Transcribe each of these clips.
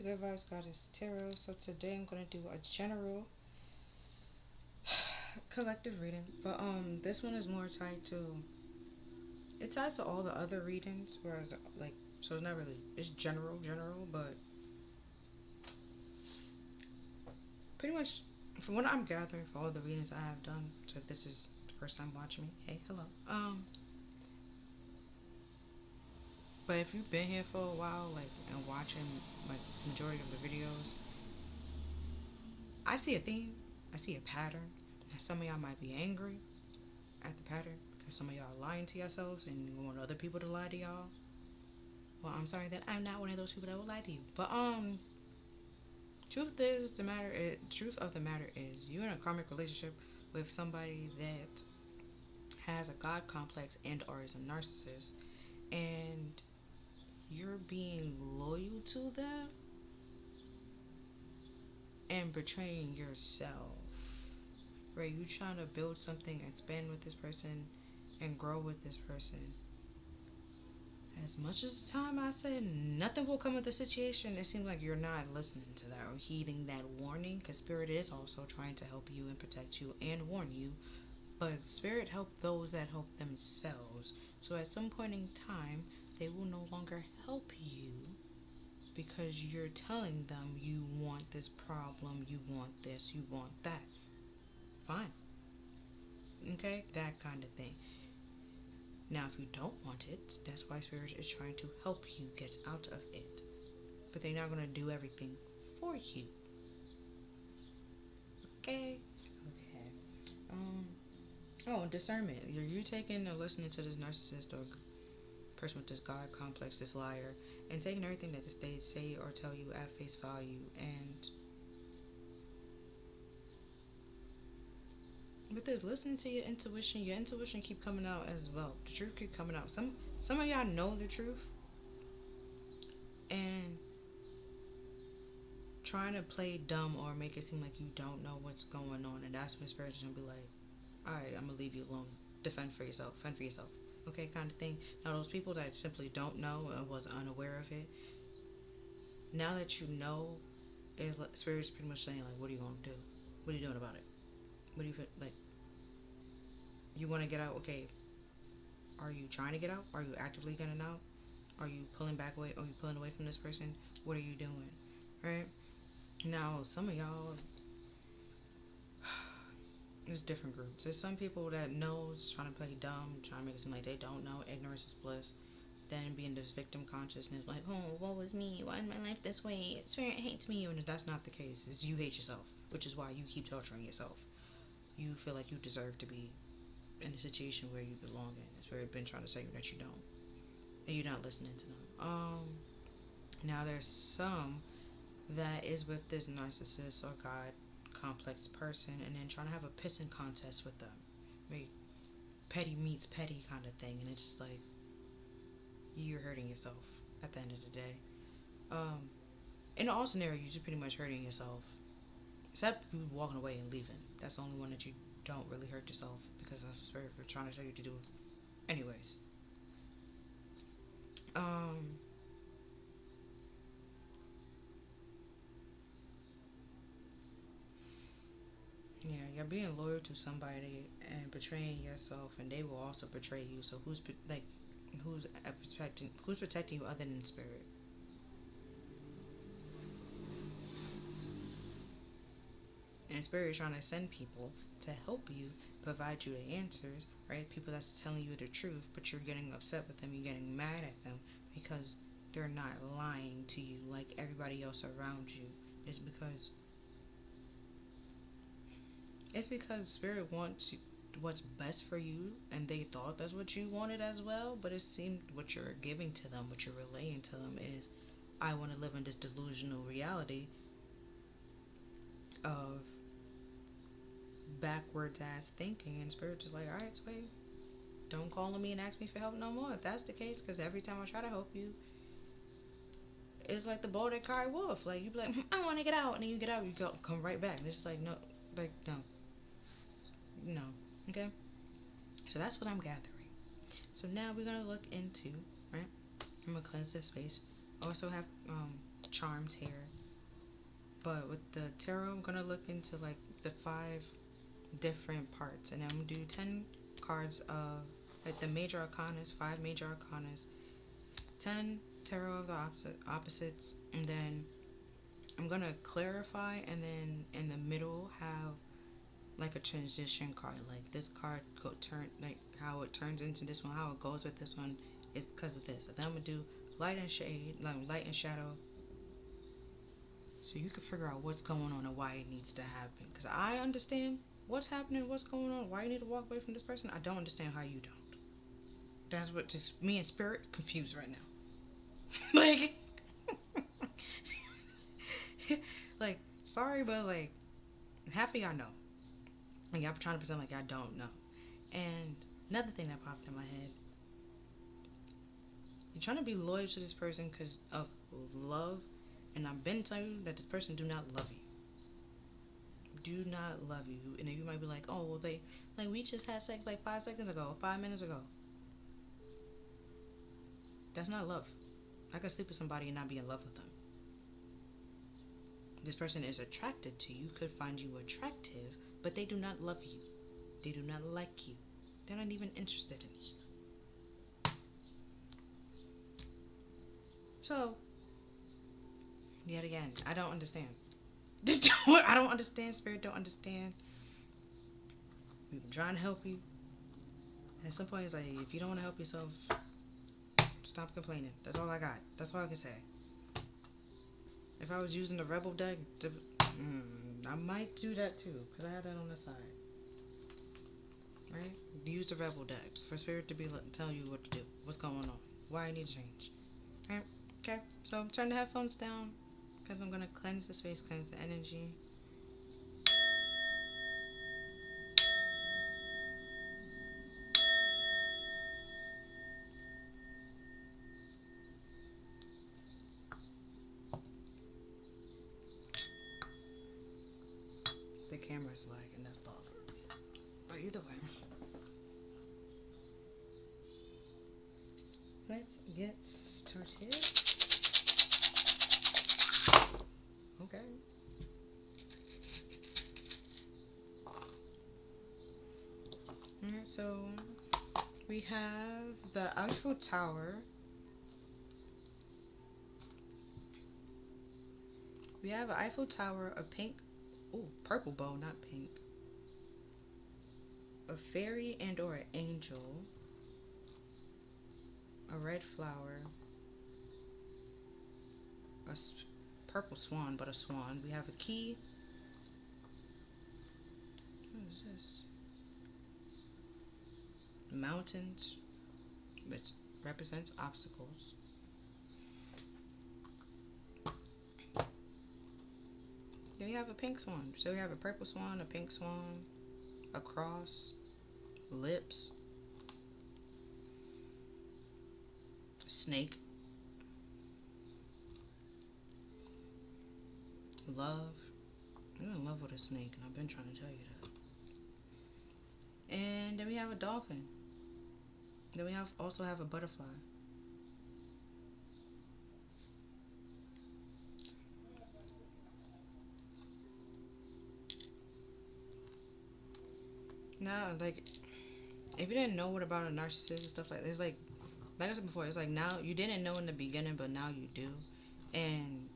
Good Vibes Goddess Tarot. So today I'm gonna do a general collective reading, but this one is more tied to, it ties to all the other readings, whereas like, so it's not really, it's general, but pretty much from what I'm gathering for all the readings I have done. So if this is the first time watching me, hey, hello. But if you've been here for a while, like, and watching like majority of the videos, I see a theme, I see a pattern. Some of y'all might be angry at the pattern because some of y'all are lying to yourselves and you want other people to lie to y'all. Well, I'm sorry that I'm not one of those people that will lie to you. But truth of the matter is you're in a karmic relationship with somebody that has a god complex and or is a narcissist, and you're being loyal to them and betraying yourself. Right? You trying to build something and spend with this person and grow with this person. As much as the time I said nothing will come of the situation, it seems like you're not listening to that or heeding that warning, because Spirit is also trying to help you and protect you and warn you. But Spirit helps those that help themselves. So at some point in time, they will no longer help you because you're telling them you want this problem, you want this, you want that. Fine. Okay? That kind of thing. Now, if you don't want it, that's why Spirit is trying to help you get out of it. But they're not going to do everything for you. Okay? Okay. Discernment. You taking or listening to this narcissist or person with this God complex, this liar, and taking everything that they say or tell you at face value, and with this, listening to your intuition keep coming out as well. The truth keep coming out. Some of y'all know the truth and trying to play dumb or make it seem like you don't know what's going on, and that's when Spirit's gonna be like, alright, I'm gonna leave you alone. Fend for yourself. Okay, kind of thing. Now those people that simply don't know and was unaware of it, now that you know, is like, Spirit's pretty much saying like, what are you gonna do? What are you doing about it? What do you feel like? You want to get out? Okay. Are you trying to get out? Are you actively getting out? Are you pulling back away? Are you pulling away from this person? What are you doing? Right? Now, some of y'all, there's different groups. There's some people that knows, trying to play dumb, trying to make it seem like they don't know. Ignorance is bliss. Then being this victim consciousness, like, oh, what was me? Why is my life this way? Spirit hates me. And that's not the case. It's you hate yourself, which is why you keep torturing yourself. You feel like you deserve to be in a situation where you belong in. It's where it's been trying to tell you that you don't. And you're not listening to them. Now there's some that is with this narcissist or God complex person and then trying to have a pissing contest with them. Right? Petty meets petty kind of thing, and it's just like you're hurting yourself at the end of the day. In all scenarios, you're pretty much hurting yourself. Except you walking away and leaving. That's the only one that you don't really hurt yourself, because that's what Spirit is trying to tell you to do. Anyways. Yeah, you're being loyal to somebody and betraying yourself, and they will also betray you. So who's protecting you other than Spirit? And Spirit is trying to send people to help you, provide you the answers, right? People that's telling you the truth, but you're getting upset with them, you're getting mad at them because they're not lying to you like everybody else around you. It's because Spirit wants what's best for you, and they thought that's what you wanted as well, but it seemed what you're giving to them, what you're relaying to them is, I want to live in this delusional reality of backwards ass thinking, and Spirit just like, alright, Sway, don't call on me and ask me for help no more if that's the case, because every time I try to help you, it's like the boy that cried wolf. Like, you be like, I want to get out, and then you get out, you come right back, and it's like, no, no, okay? So that's what I'm gathering. So now we're going to look into, right? I'm going to cleanse this space. I also have charms here. But with the tarot, I'm gonna look into like the 5 different parts, and I'm gonna do 10 cards of like the major arcanas, 5 major arcanas, 10 tarot of the opposites, and then I'm gonna clarify, and then in the middle have like a transition card. Like this card turn, like how it turns into this one, how it goes with this one is because of this. And then I'm gonna do light and shade, like light and shadow, so you can figure out what's going on and why it needs to happen. Because I understand what's happening, what's going on, why you need to walk away from this person. I don't understand how you don't. That's what just me and spirit confused right now. Like, like sorry, but like half of y'all know. Like y'all trying to pretend like y'all don't know. And another thing that popped in my head: you're trying to be loyal to this person because of love, and I've been telling you that this person do not love you. Do not love you. And then you might be like, oh well, they like we just had sex like 5 seconds ago, 5 minutes ago. That's not love. I could sleep with somebody and not be in love with them. This person is attracted to you, could find you attractive, but they do not love you. They do not like you. They're not even interested in you. So, yet again, I don't understand. I don't understand. Spirit don't understand. We've been trying to help you. And at some point, it's like, if you don't want to help yourself, stop complaining. That's all I got. That's all I can say. If I was using the Rebel deck, I might do that too, because I had that on the side. Right? Use the Rebel deck for Spirit to be tell you what to do, what's going on, why I need to change. Right? Okay? So turn the headphones down, because I'm going to cleanse the space, cleanse the energy. The camera's lagging, that's bothering me. But either way, let's get started. Okay. Alright, so we have the Eiffel Tower. We have an Eiffel Tower, a pink, purple bow, not pink, a fairy and or an angel, a red flower, a purple swan, but a swan. We have a key. What is this? Mountains, which represents obstacles. Then we have a pink swan. So we have a purple swan, a pink swan, a cross, lips, a snake, love. You're in love with a snake, and I've been trying to tell you that. And then we have a dolphin. Then we also have a butterfly. Now, like, if you didn't know what about a narcissist and stuff like this, like I said before, it's like now you didn't know in the beginning, but now you do, and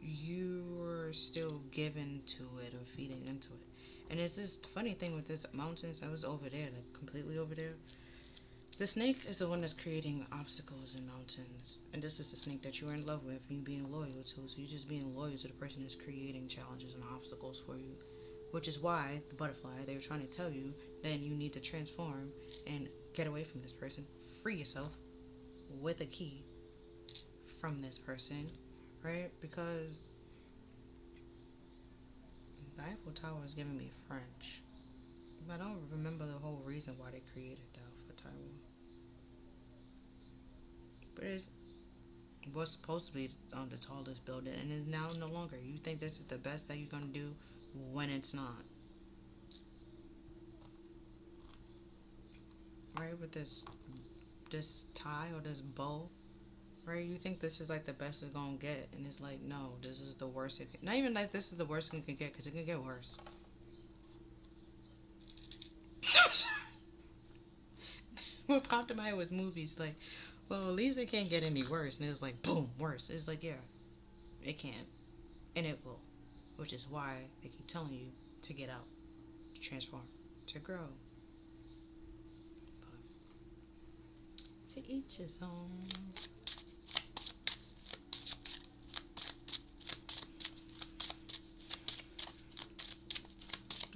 you're still given to it or feeding into it. And it's this funny thing with this mountains. I was over there, like completely over there. The snake is the one that's creating obstacles in mountains, and this is the snake that you're in love with and being loyal to. So you're just being loyal to the person that's creating challenges and obstacles for you, which is why the butterfly, they were trying to tell you then you need to transform and get away from this person, free yourself with a key from this person, right? Because the Eiffel Tower is giving me French. I don't remember the whole reason why they created the Eiffel Tower. But it was supposed to be the tallest building, and is now no longer. You think this is the best that you're going to do when it's not. Right, with this tie or this bow, right? You think this is like the best it's gonna get, and it's like, no, this is the worst. Not even like this is the worst it can get, because it can get worse. What popped in my head was movies. Like, well, at least it can't get any worse. And it was like, boom, worse. It's like, yeah, it can, and it will, which is why they keep telling you to get out, to transform, to grow. But to each his own.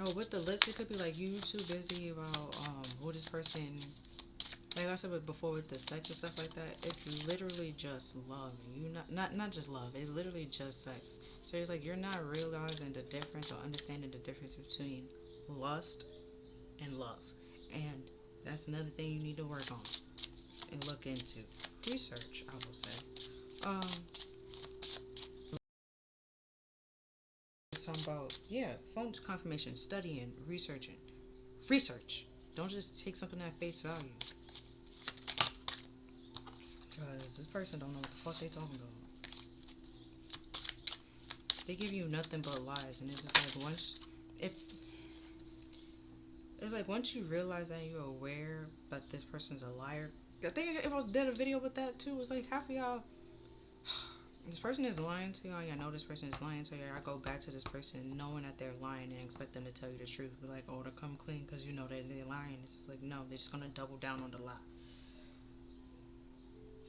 Oh, with the lips, it could be like you too busy about who this person. Like I said before with the sex and stuff like that, it's literally just love. You not just love. It's literally just sex. So it's like you're not realizing the difference or understanding the difference between lust and love, and that's another thing you need to work on and look into. Research, I will say. Um, talking about phone confirmation, studying, researching, research. Don't just take something at face value. Because this person don't know what the fuck they talking about. They give you nothing but lies, and it's just like once you realize that you're aware that this person's a liar. I think if I did a video with that too, it was like half of y'all. This person is lying to y'all. Y'all know this person is lying to y'all. I go back to this person knowing that they're lying and expect them to tell you the truth. Be like, oh, to come clean because you know that they're lying. It's just like, no, they're just gonna double down on the lie.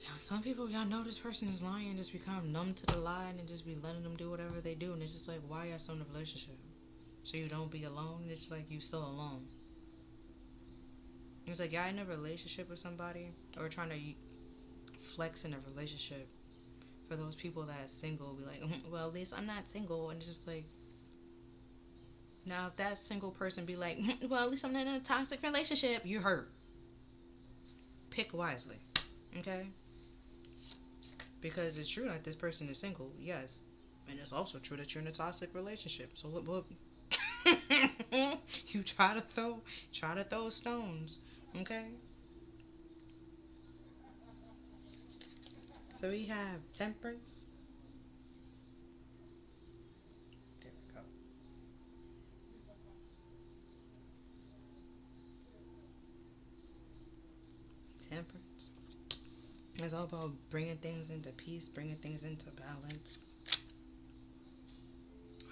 Now, some people, y'all know this person is lying and just become numb to the lie and just be letting them do whatever they do. And it's just like, why y'all still in a relationship? So you don't be alone? It's like you still alone. It's like, y'all in a relationship with somebody or trying to flex in a relationship. For those people that are single, be like, well, at least I'm not single. And it's just like, now if that single person be like, well, at least I'm not in a toxic relationship, you hurt. Pick wisely. Okay? Because it's true that this person is single, yes. And it's also true that you're in a toxic relationship. So look, you try to throw stones. Okay? So we have temperance. There we go. Temperance. It's all about bringing things into peace, bringing things into balance,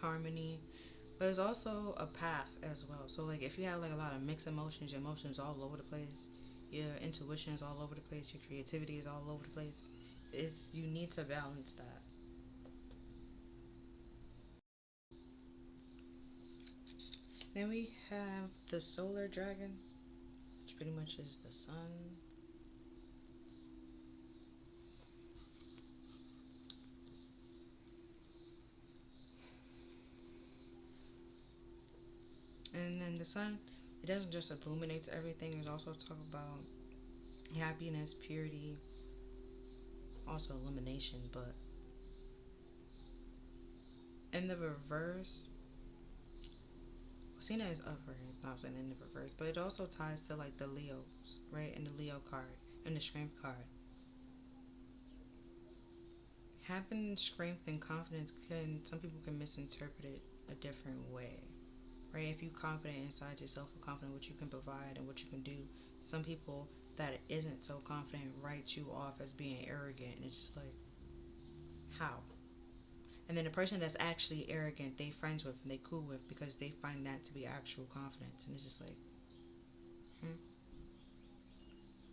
harmony. But it's also a path as well. So like if you have like a lot of mixed emotions, your emotions all over the place, your intuition is all over the place, your creativity is all over the place. You need to balance that. Then we have the solar dragon, which pretty much is the sun. And then the sun, it doesn't just illuminate everything, it also talk about happiness, purity, also illumination. But in the reverse, Cena is upward, I was saying in the reverse, but it also ties to like the Leos, right? And the Leo card and the strength card. Having strength and confidence some people can misinterpret it a different way, right? If you're confident inside yourself or confident what you can provide and what you can do, some people that isn't so confident write you off as being arrogant, and it's just like, how? And then the person that's actually arrogant, they friends with and they cool with because they find that to be actual confidence, and it's just like,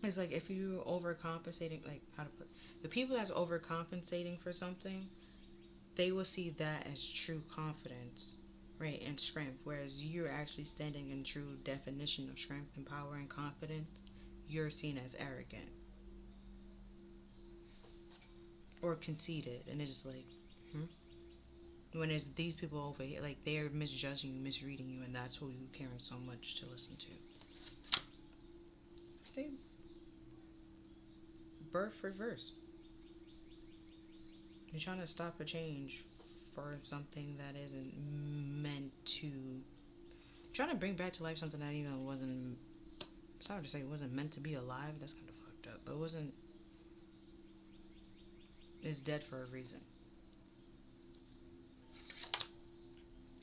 It's like if you overcompensating, like how to put the people that's overcompensating for something, they will see that as true confidence, right, and strength. Whereas you're actually standing in true definition of strength and power and confidence, you're seen as arrogant or conceited, and it's just like, when it's these people over here, like they're misjudging you, misreading you, and that's who you caring so much to listen to. They birth reverse. You're trying to stop a change for something that isn't meant to. Trying to bring back to life something that even wasn't. Sorry to say, it wasn't meant to be alive. That's kind of fucked up. But it wasn't. is dead for a reason.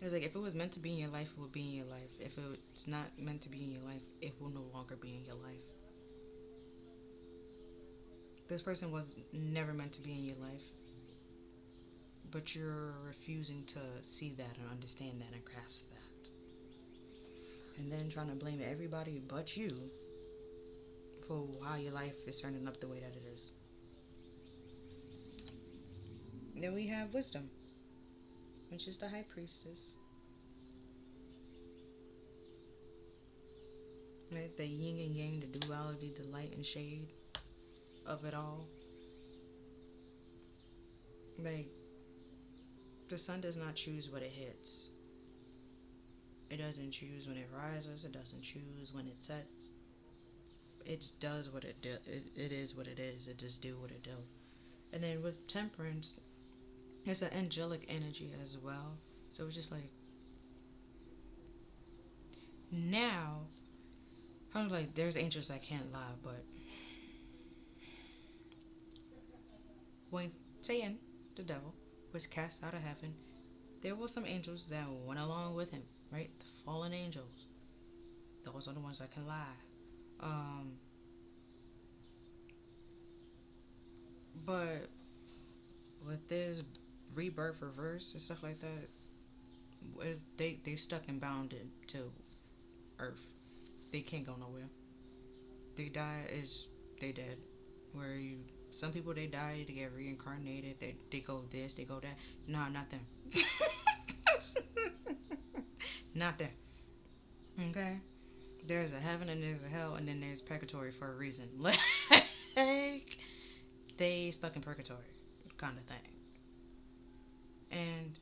It's like, if it was meant to be in your life, it would be in your life. If it's not meant to be in your life, it will no longer be in your life. This person was never meant to be in your life, but you're refusing to see that and understand that and grasp that. And then trying to blame everybody but you for how your life is turning up the way that it is. Then we have wisdom, which is the high priestess. Right? The yin and yang, the duality, the light and shade of it all. Like, the sun does not choose what it hits. It doesn't choose when it rises. It doesn't choose when it sets. It does what it does. It is what it is. It just do what it do. And then with temperance, it's an angelic energy as well. So it's just like, now, I'm like, there's angels that can't lie, but when Satan, the devil, was cast out of heaven, there were some angels that went along with him, right? The fallen angels. Those are the ones that can lie. But with this rebirth reverse and stuff like that, they stuck and bounded to Earth. They can't go nowhere. They die they dead. Where some people, they die, they get reincarnated, they go this, they go that. Nah, not them. Not them. Okay? There's a heaven and there's a hell, and then there's purgatory for a reason. Like, they stuck in purgatory kind of thing. And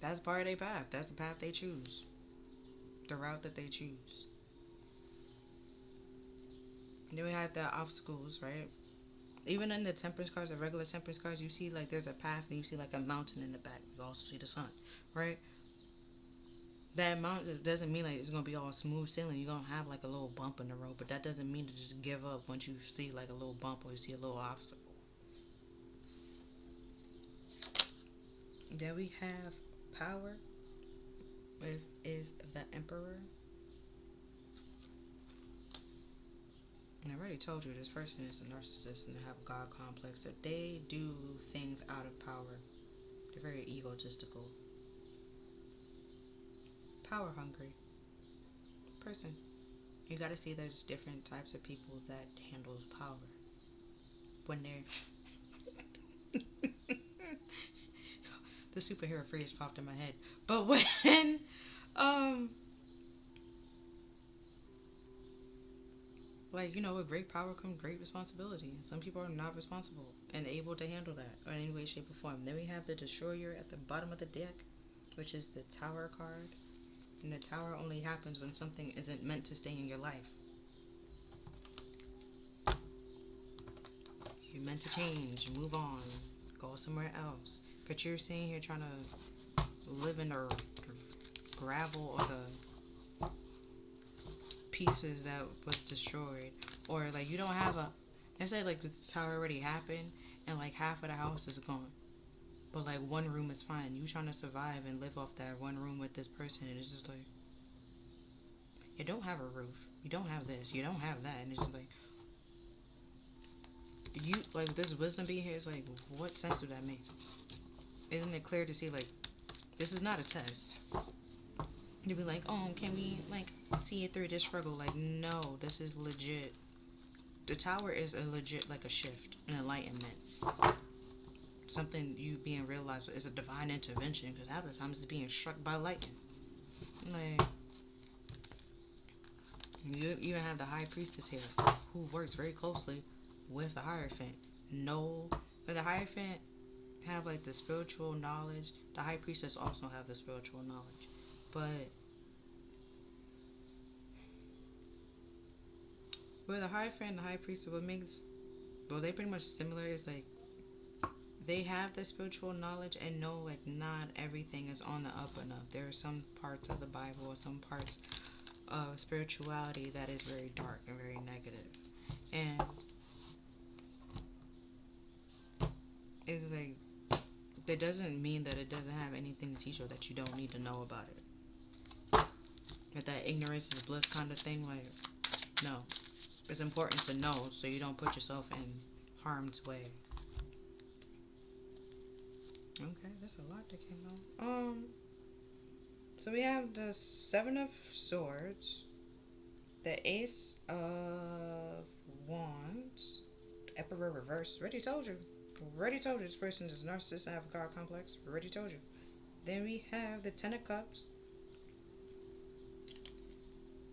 that's part of their path. That's the path they choose. The route that they choose. And then we have the obstacles, right? Even in the temperance cards, the regular temperance cards, you see like there's a path and you see like a mountain in the back. You also see the sun, right? That mountain doesn't mean like it's gonna be all smooth sailing. You're gonna have like a little bump in the road, but that doesn't mean to just give up once you see like a little bump or you see a little obstacle. Then we have power, which is the emperor. And I already told you this person is a narcissist and they have a God complex. So they do things out of power. They're very egotistical. Power hungry person. You gotta see there's different types of people that handles power. When they're the superhero phrase popped in my head. But when like, you know, with great power comes great responsibility. And some people are not responsible and able to handle that in any way, shape, or form. Then we have the Destroyer at the bottom of the deck, which is the Tower card. And the Tower only happens when something isn't meant to stay in your life. You're meant to change, move on, go somewhere else. But you're sitting here trying to live in the gravel or the pieces that was destroyed, or like you don't have let's say like the tower already happened and like half of the house is gone, but like one room is fine. You trying to survive and live off that one room with this person, and it's just like, you don't have a roof, you don't have this, you don't have that, and it's just like, you like this wisdom being here is like, what sense do that make? Isn't it clear to see like this is not a test? You'd be like, oh, can we like see it through this struggle? Like, no, this is legit. The tower is a legit, like a shift, an enlightenment. Something you being realized is a divine intervention, because half the time it's being struck by lightning. Like, you even have the high priestess here, who works very closely with the Hierophant. No, but the Hierophant have like the spiritual knowledge. The high priestess also have the spiritual knowledge. But with the Hierophant and the high priestess, what makes, well, they pretty much similar is like they have the spiritual knowledge and know like not everything is on the up and up. There are some parts of the Bible or some parts of spirituality that is very dark and very negative. And doesn't mean that it doesn't have anything to teach you that you don't need to know about it. Like that ignorance is bliss kind of thing, like, no. It's important to know so you don't put yourself in harm's way. Okay, that's a lot that came out. So we have the Seven of Swords, the Ace of Wands, Emperor reverse. Already told you. This person is a narcissist and have a God complex. Already told you. Then we have the Ten of Cups.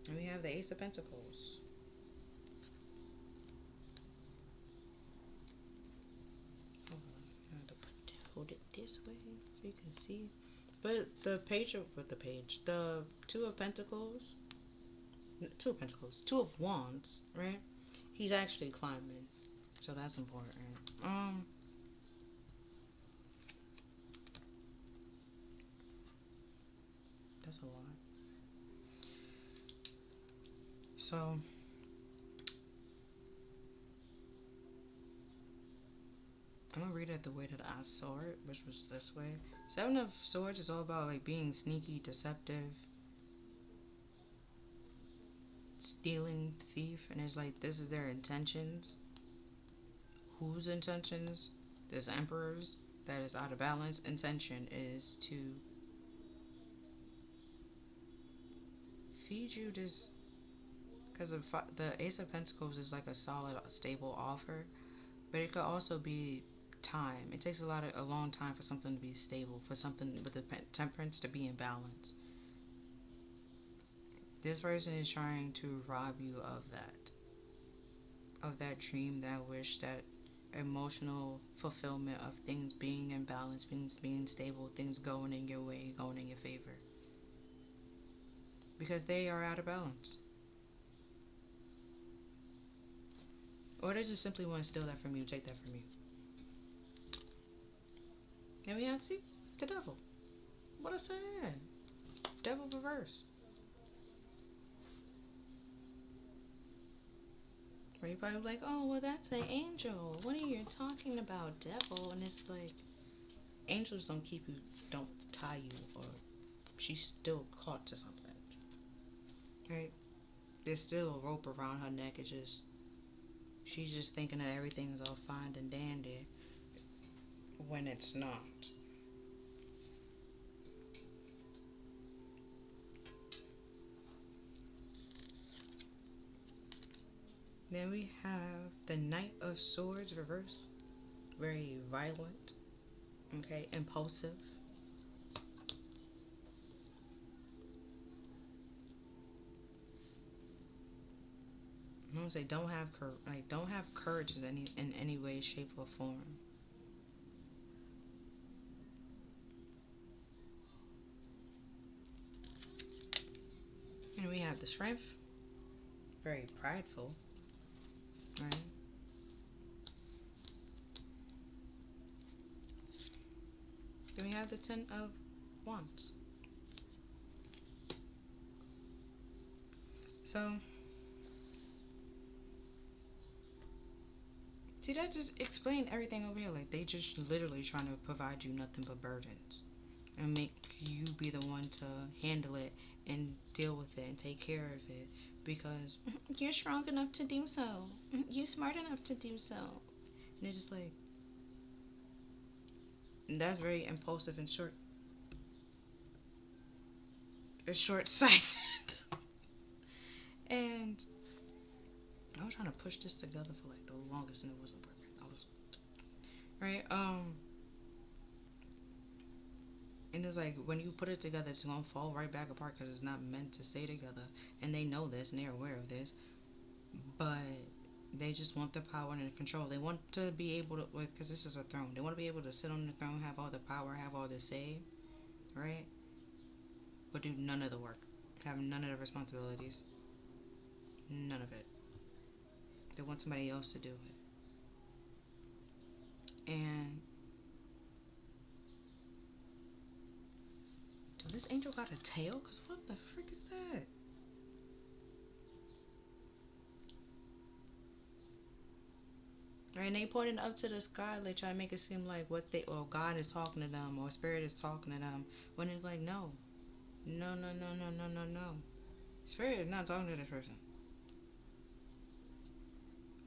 And we have the Ace of Pentacles. Hold it this way so you can see. But the Two of Pentacles, Two of Wands, right? He's actually climbing, so that's important. That's a lot. So I'm gonna read it the way that I saw it, which was this way. Seven of Swords is all about like being sneaky, deceptive, stealing, thief, and it's like this is their intentions. Whose intentions? This Emperor's that is out of balance. Intention is to feed you this, because the Ace of Pentacles is like a solid, stable offer, but it could also be time. It takes a long time for something to be stable, for something with the temperance to be in balance. This person is trying to rob you of that dream, that wish, that emotional fulfillment of things being in balance, things being stable, things going in your way, going in your favor. Because they are out of balance. Or they just simply want to steal that from you, take that from you. And we have to see the Devil. What I said. Devil reverse. Or you probably like, oh, well, that's an angel. What are you talking about, devil? And it's like, angels don't tie you, or she's still caught to something. Right? There's still a rope around her neck. She's just thinking that everything's all fine and dandy when it's not. Then we have the Knight of Swords reverse. Very violent. Okay, impulsive. I'm gonna say don't have courage in any way, shape, or form. And we have the Strength. Very prideful. Right. Then we have the Ten of Wands. So, see, that just explained everything over here. Like, they just literally trying to provide you nothing but burdens and make you be the one to handle it and deal with it and take care of it, because you're strong enough to do so. You're smart enough to do so. And it's just like, and that's very impulsive and short. It's short-sighted. And I was trying to push this together for like the longest and it wasn't working. Right? And it's like, when you put it together, it's going to fall right back apart because it's not meant to stay together. And they know this and they're aware of this. But they just want the power and the control. They want to be able to, because this is a throne, they want to be able to sit on the throne, have all the power, have all the say, right? But do none of the work. Have none of the responsibilities. None of it. They want somebody else to do it. And this angel got a tail? Because what the frick is that? Right, and they pointing up to the sky, like trying to make it seem like what they, or God is talking to them, or Spirit is talking to them. When it's like, no, no, no, no, no, no, no, no. Spirit is not talking to this person.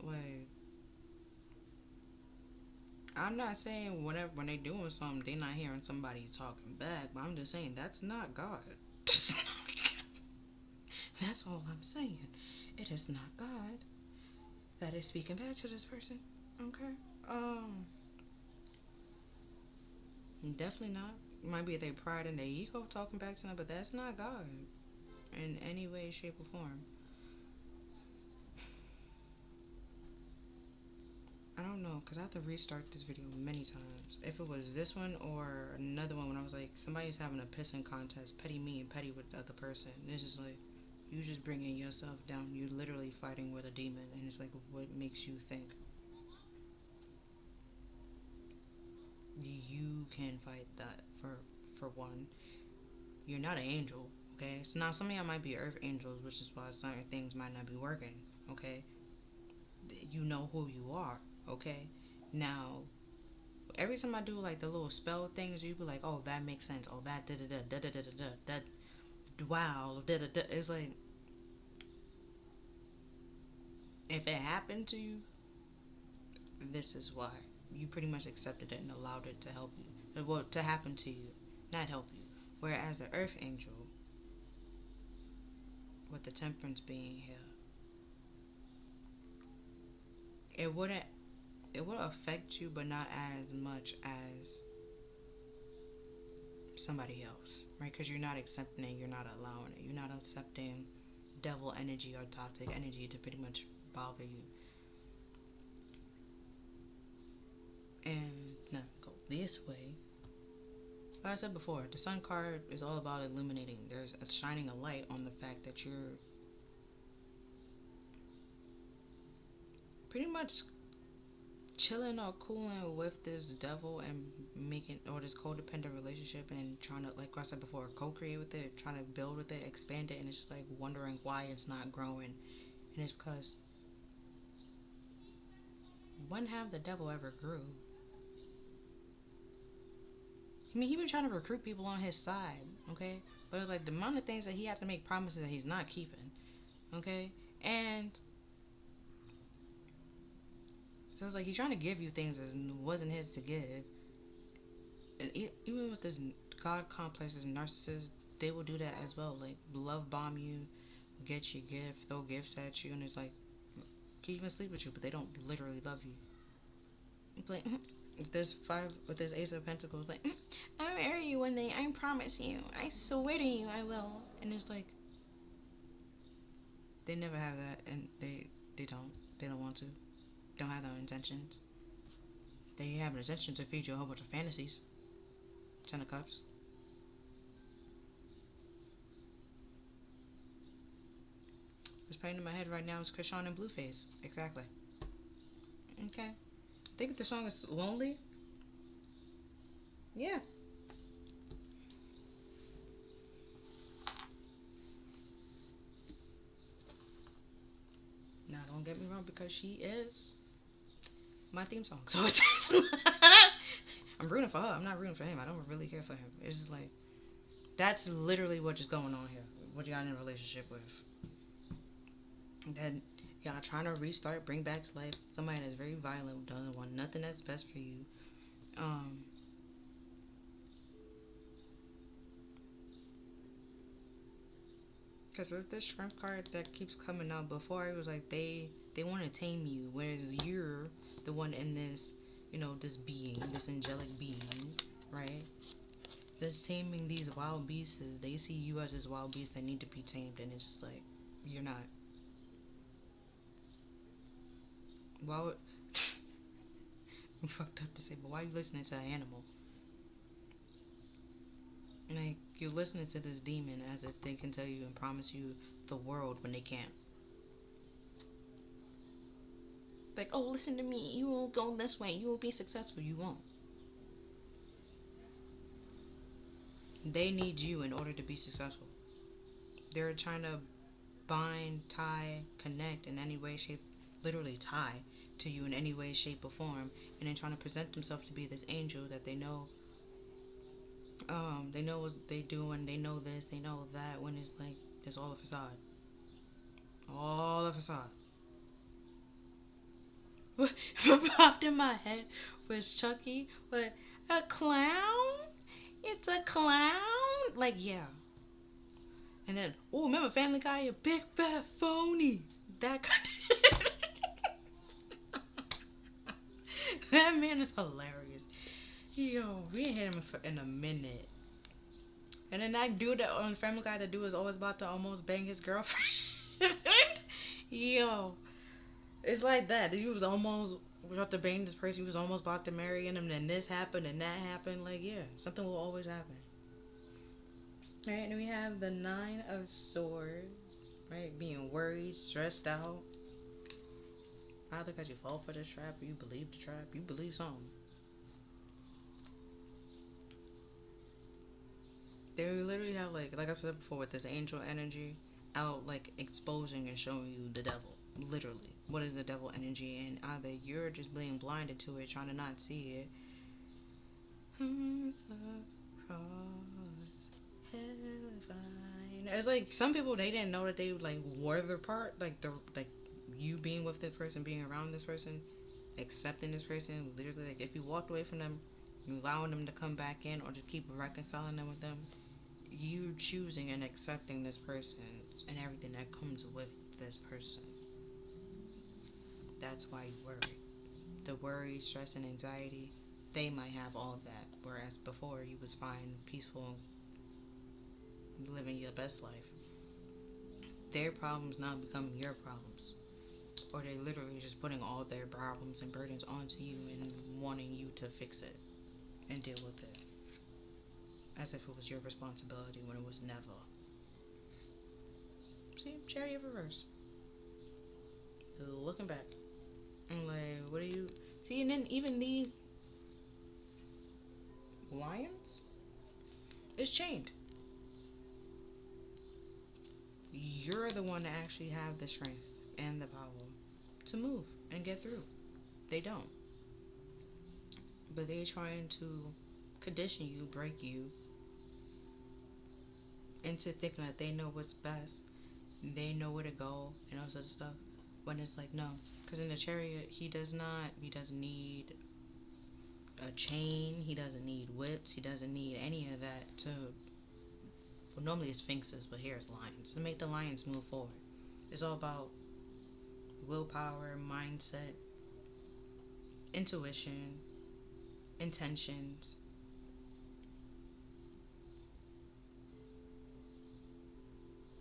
Like, I'm not saying whenever when they doing something, they not hearing somebody talking back, but I'm just saying that's not God. That's all I'm saying. It is not God that is speaking back to this person. Okay. Definitely not. It might be their pride and their ego talking back to them, but that's not God in any way, shape, or form. I don't know, because I have to restart this video many times. If it was this one or another one when I was like, somebody's having a pissing contest, petty me and petty with the other person. And it's just like, you just bringing yourself down. You're literally fighting with a demon. And it's like, what makes you think you can fight that? For one, you're not an angel, okay? So now some of y'all might be earth angels, which is why certain things might not be working, okay? You know who you are, okay? Now, every time I do like the little spell things, you be like, oh, that makes sense. Oh, that da da da da da da da that. Wow, da da da. It's like, if it happened to you, this is why you pretty much accepted it and allowed it to help you, well, to happen to you, not help you. Whereas the earth angel, with the temperance being here, it wouldn't, it would affect you, but not as much as somebody else, right? Because you're not accepting it, you're not allowing it, you're not accepting devil energy or toxic energy to pretty much bother you. And now go this way. Like I said before, the sun card is all about illuminating. There's a shining a light on the fact that you're pretty much chilling or cooling with this devil and making, or this codependent relationship, and trying to, like I said before, co-create with it, trying to build with it, expand it, and it's just like wondering why it's not growing. And it's because when have the devil ever grew? I mean, he been trying to recruit people on his side, okay? But it's like the amount of things that he had to make promises that he's not keeping, okay? And so it's like he's trying to give you things that wasn't his to give. And even with this God complex, this narcissist, they will do that as well. Like, love bomb you, get your gift, throw gifts at you, and it's like, can even sleep with you, but they don't literally love you. It's like, there's five with this Ace of Pentacles, like, I'll marry you one day, I promise you, I swear to you, I will. And it's like, they never have that, and they don't want to, don't have those intentions. They have an intention to feed you a whole bunch of fantasies. Ten of Cups. What's playing in my head right now is Krishan and Blueface. Exactly. Okay. I think the song is Lonely. Yeah. Now, don't get me wrong, because she is my theme song. So it's just I'm rooting for her. I'm not rooting for him. I don't really care for him. It's just like, that's literally what is going on here. What you got in a relationship with. That y'all trying to restart, bring back to life somebody that's very violent, doesn't want nothing that's best for you. Because with this strength card that keeps coming out, before it was like they want to tame you, whereas you're the one in this, this being, this angelic being, right? That's taming these wild beasts. They see you as this wild beast that need to be tamed, and it's just like, you're not. Why would I'm fucked up to say, but why are you listening to an animal? Like, you're listening to this demon as if they can tell you and promise you the world when they can't. Like, oh, listen to me, you won't go this way, you won't be successful. You won't. They need you in order to be successful. They're trying to bind, tie, connect in any way, shape, literally tie to you in any way, shape, or form, and then trying to present themselves to be this angel that they know what they do, and they know this, they know that, when it's like, it's all a facade. All a facade. What popped in my head was Chucky, but a clown? It's a clown? Like, yeah. And then, oh, remember Family Guy? A big fat phony. That kind of... That man is hilarious. Yo, we ain't had him in a minute. And then that dude that on Family Guy, that dude was always about to almost bang his girlfriend. Yo, it's like that. He was almost about to bang this person. He was almost about to marry him. And then this happened and that happened. Like, yeah, something will always happen. Alright, and we have the 9 of Swords. Right, being worried, stressed out. Either because you fall for this trap, or you believe the trap, you believe something. They literally have, like I said before, with this angel energy out, like, exposing and showing you the devil. Literally. What is the devil energy? And either you're just being blinded to it, trying to not see it. It's like some people, they didn't know that they like were the part, like you being with this person, being around this person, accepting this person. Literally, like if you walked away from them, allowing them to come back in, or to keep reconciling them with them, you choosing and accepting this person and everything that comes with this person. That's why you worry. The worry, stress, and anxiety, they might have all of that, whereas before you was fine, peaceful, living your best life. Their problems now become your problems, or they literally just putting all their problems and burdens onto you and wanting you to fix it and deal with it, as if it was your responsibility when it was never. See, Chariot reverse. Looking back, I'm like, what do you see? And then even these lions is chained. You're the one that actually have the strength and the power to move and get through. They don't. But they're trying to condition you, break you into thinking that they know what's best. They know where to go and all this other stuff. When it's like, no. Because in the Chariot, he doesn't need a chain. He doesn't need whips. He doesn't need any of that to... Well, normally it's sphinxes, but here it's lions. To make the lions move forward. It's all about willpower, mindset, intuition, intentions.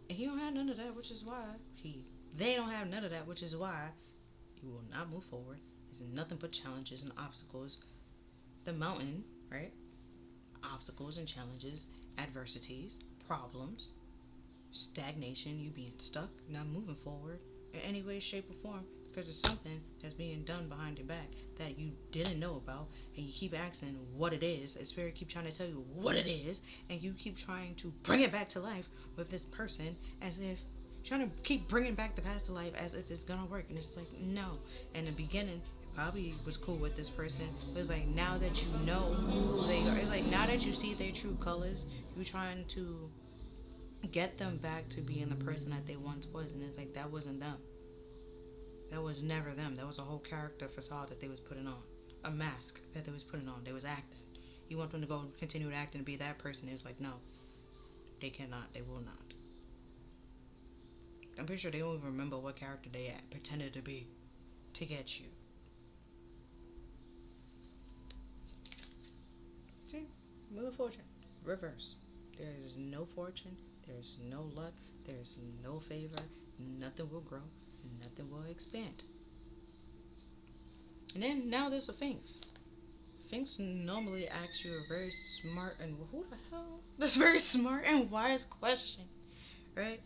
And he don't have none of that, which is why they don't have none of that, which is why you will not move forward. There's nothing but challenges and obstacles. The mountain, right? Obstacles and challenges, adversities, problems, stagnation, you being stuck, not moving forward in any way, shape, or form, because there's something that's being done behind your back that you didn't know about, and you keep asking what it is, and Spirit keep trying to tell you what it is, and you keep trying to bring it back to life with this person, as if trying to keep bringing back the past to life as if it's gonna work, and it's like, no. In the beginning, probably was cool with this person, but it's like, now that you know who they are, it's like, now that you see their true colors, you're trying to get them back to being the person that they once was, and it's like, that wasn't them. That was never them. That was a whole character facade that they was putting on, a mask that they was putting on. They was acting. You want them to go continue to act and be that person? It was like, no, they cannot. They will not. I'm pretty sure they don't even remember what character they pretended to be to get you. See, Wheel of Fortune, reverse. There is no fortune. There's no luck. There's no favor. Nothing will grow. Nothing will expand. And then now there's a Sphinx. Sphinx normally asks you a very smart and who the hell? This very smart and wise question, right?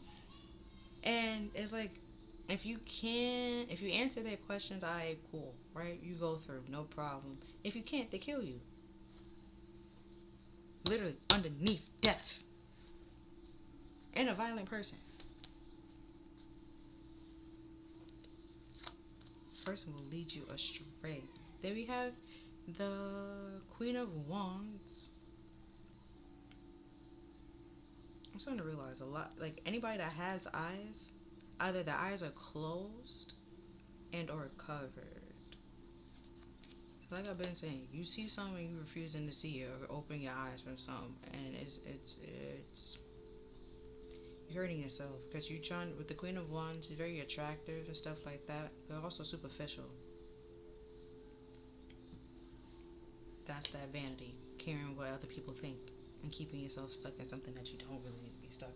And it's like, if you answer their questions, alright, cool, right? You go through, no problem. If you can't, they kill you. Literally underneath death. And a violent person. person will lead you astray. Then we have the Queen of Wands. I'm starting to realize a lot, like anybody that has eyes, either the eyes are closed and or covered. Like I've been saying, you see something you refusing to see, or open your eyes from something, and it's you're hurting yourself because you're trying with the Queen of Wands. She's very attractive and stuff like that, but also superficial. That's that vanity, caring what other people think, and keeping yourself stuck in something that you don't really need to be stuck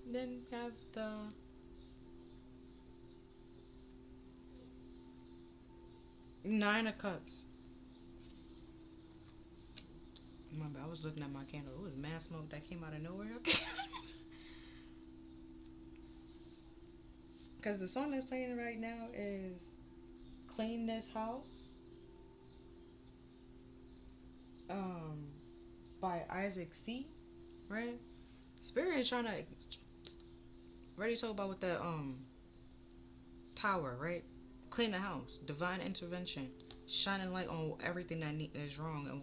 in. Then you have the Nine of Cups. Remember, I was looking at my candle. It was mad smoke that came out of nowhere. Because the song that's playing right now is Clean This House by Isaac C. Right? Spirit is trying to already talk about with the tower, right? Clean the house, divine intervention, shining light on everything that is wrong and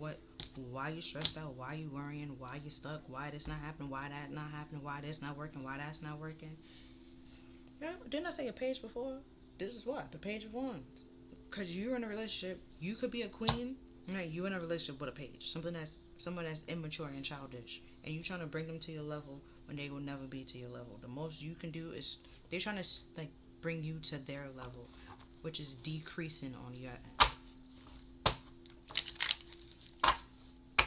why you stressed out, why you worrying, why you stuck, why this not happening, why that not happening, why this not working, why that's not working. Yeah, didn't I say a page before? This is what? The Page of Wands. Because you're in a relationship, you could be a queen, right? You in a relationship with a page, someone that's immature and childish, and you trying to bring them to your level when they will never be to your level. The most you can do is they're trying to like bring you to their level, which is decreasing on your end.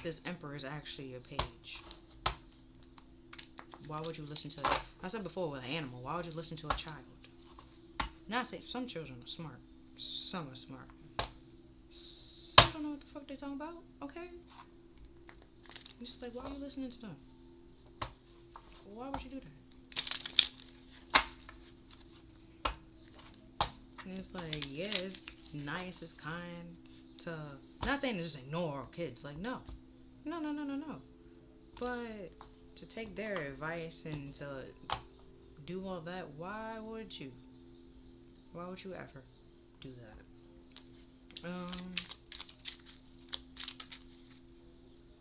This Emperor is actually a page. Why would you listen to? I said before with an animal. Why would you listen to a child? Now I say some children are smart. Some are smart. Some don't know what the fuck they talking about. Okay. I'm just like, why are you listening to them? Why would you do that? And it's like, yeah, it's nice, it's kind to. I'm not saying to just ignore kids. Like, no. But to take their advice and to do all that, why would you? Why would you ever do that?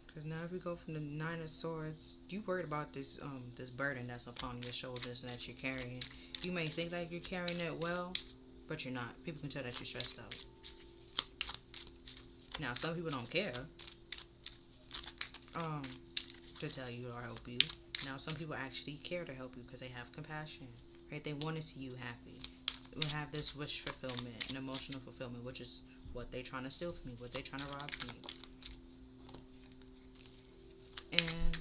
Because now if we go from the Nine of Swords, you worried about this this burden that's upon your shoulders and that you're carrying. You may think like you're carrying it well, but you're not. People can tell that you're stressed out. Now some people don't care to tell you or help you. Now some people actually care to help you because they have compassion, right? They want to see you happy. We have this wish fulfillment and emotional fulfillment, which is what they're trying to steal from you, what they're trying to rob from you. And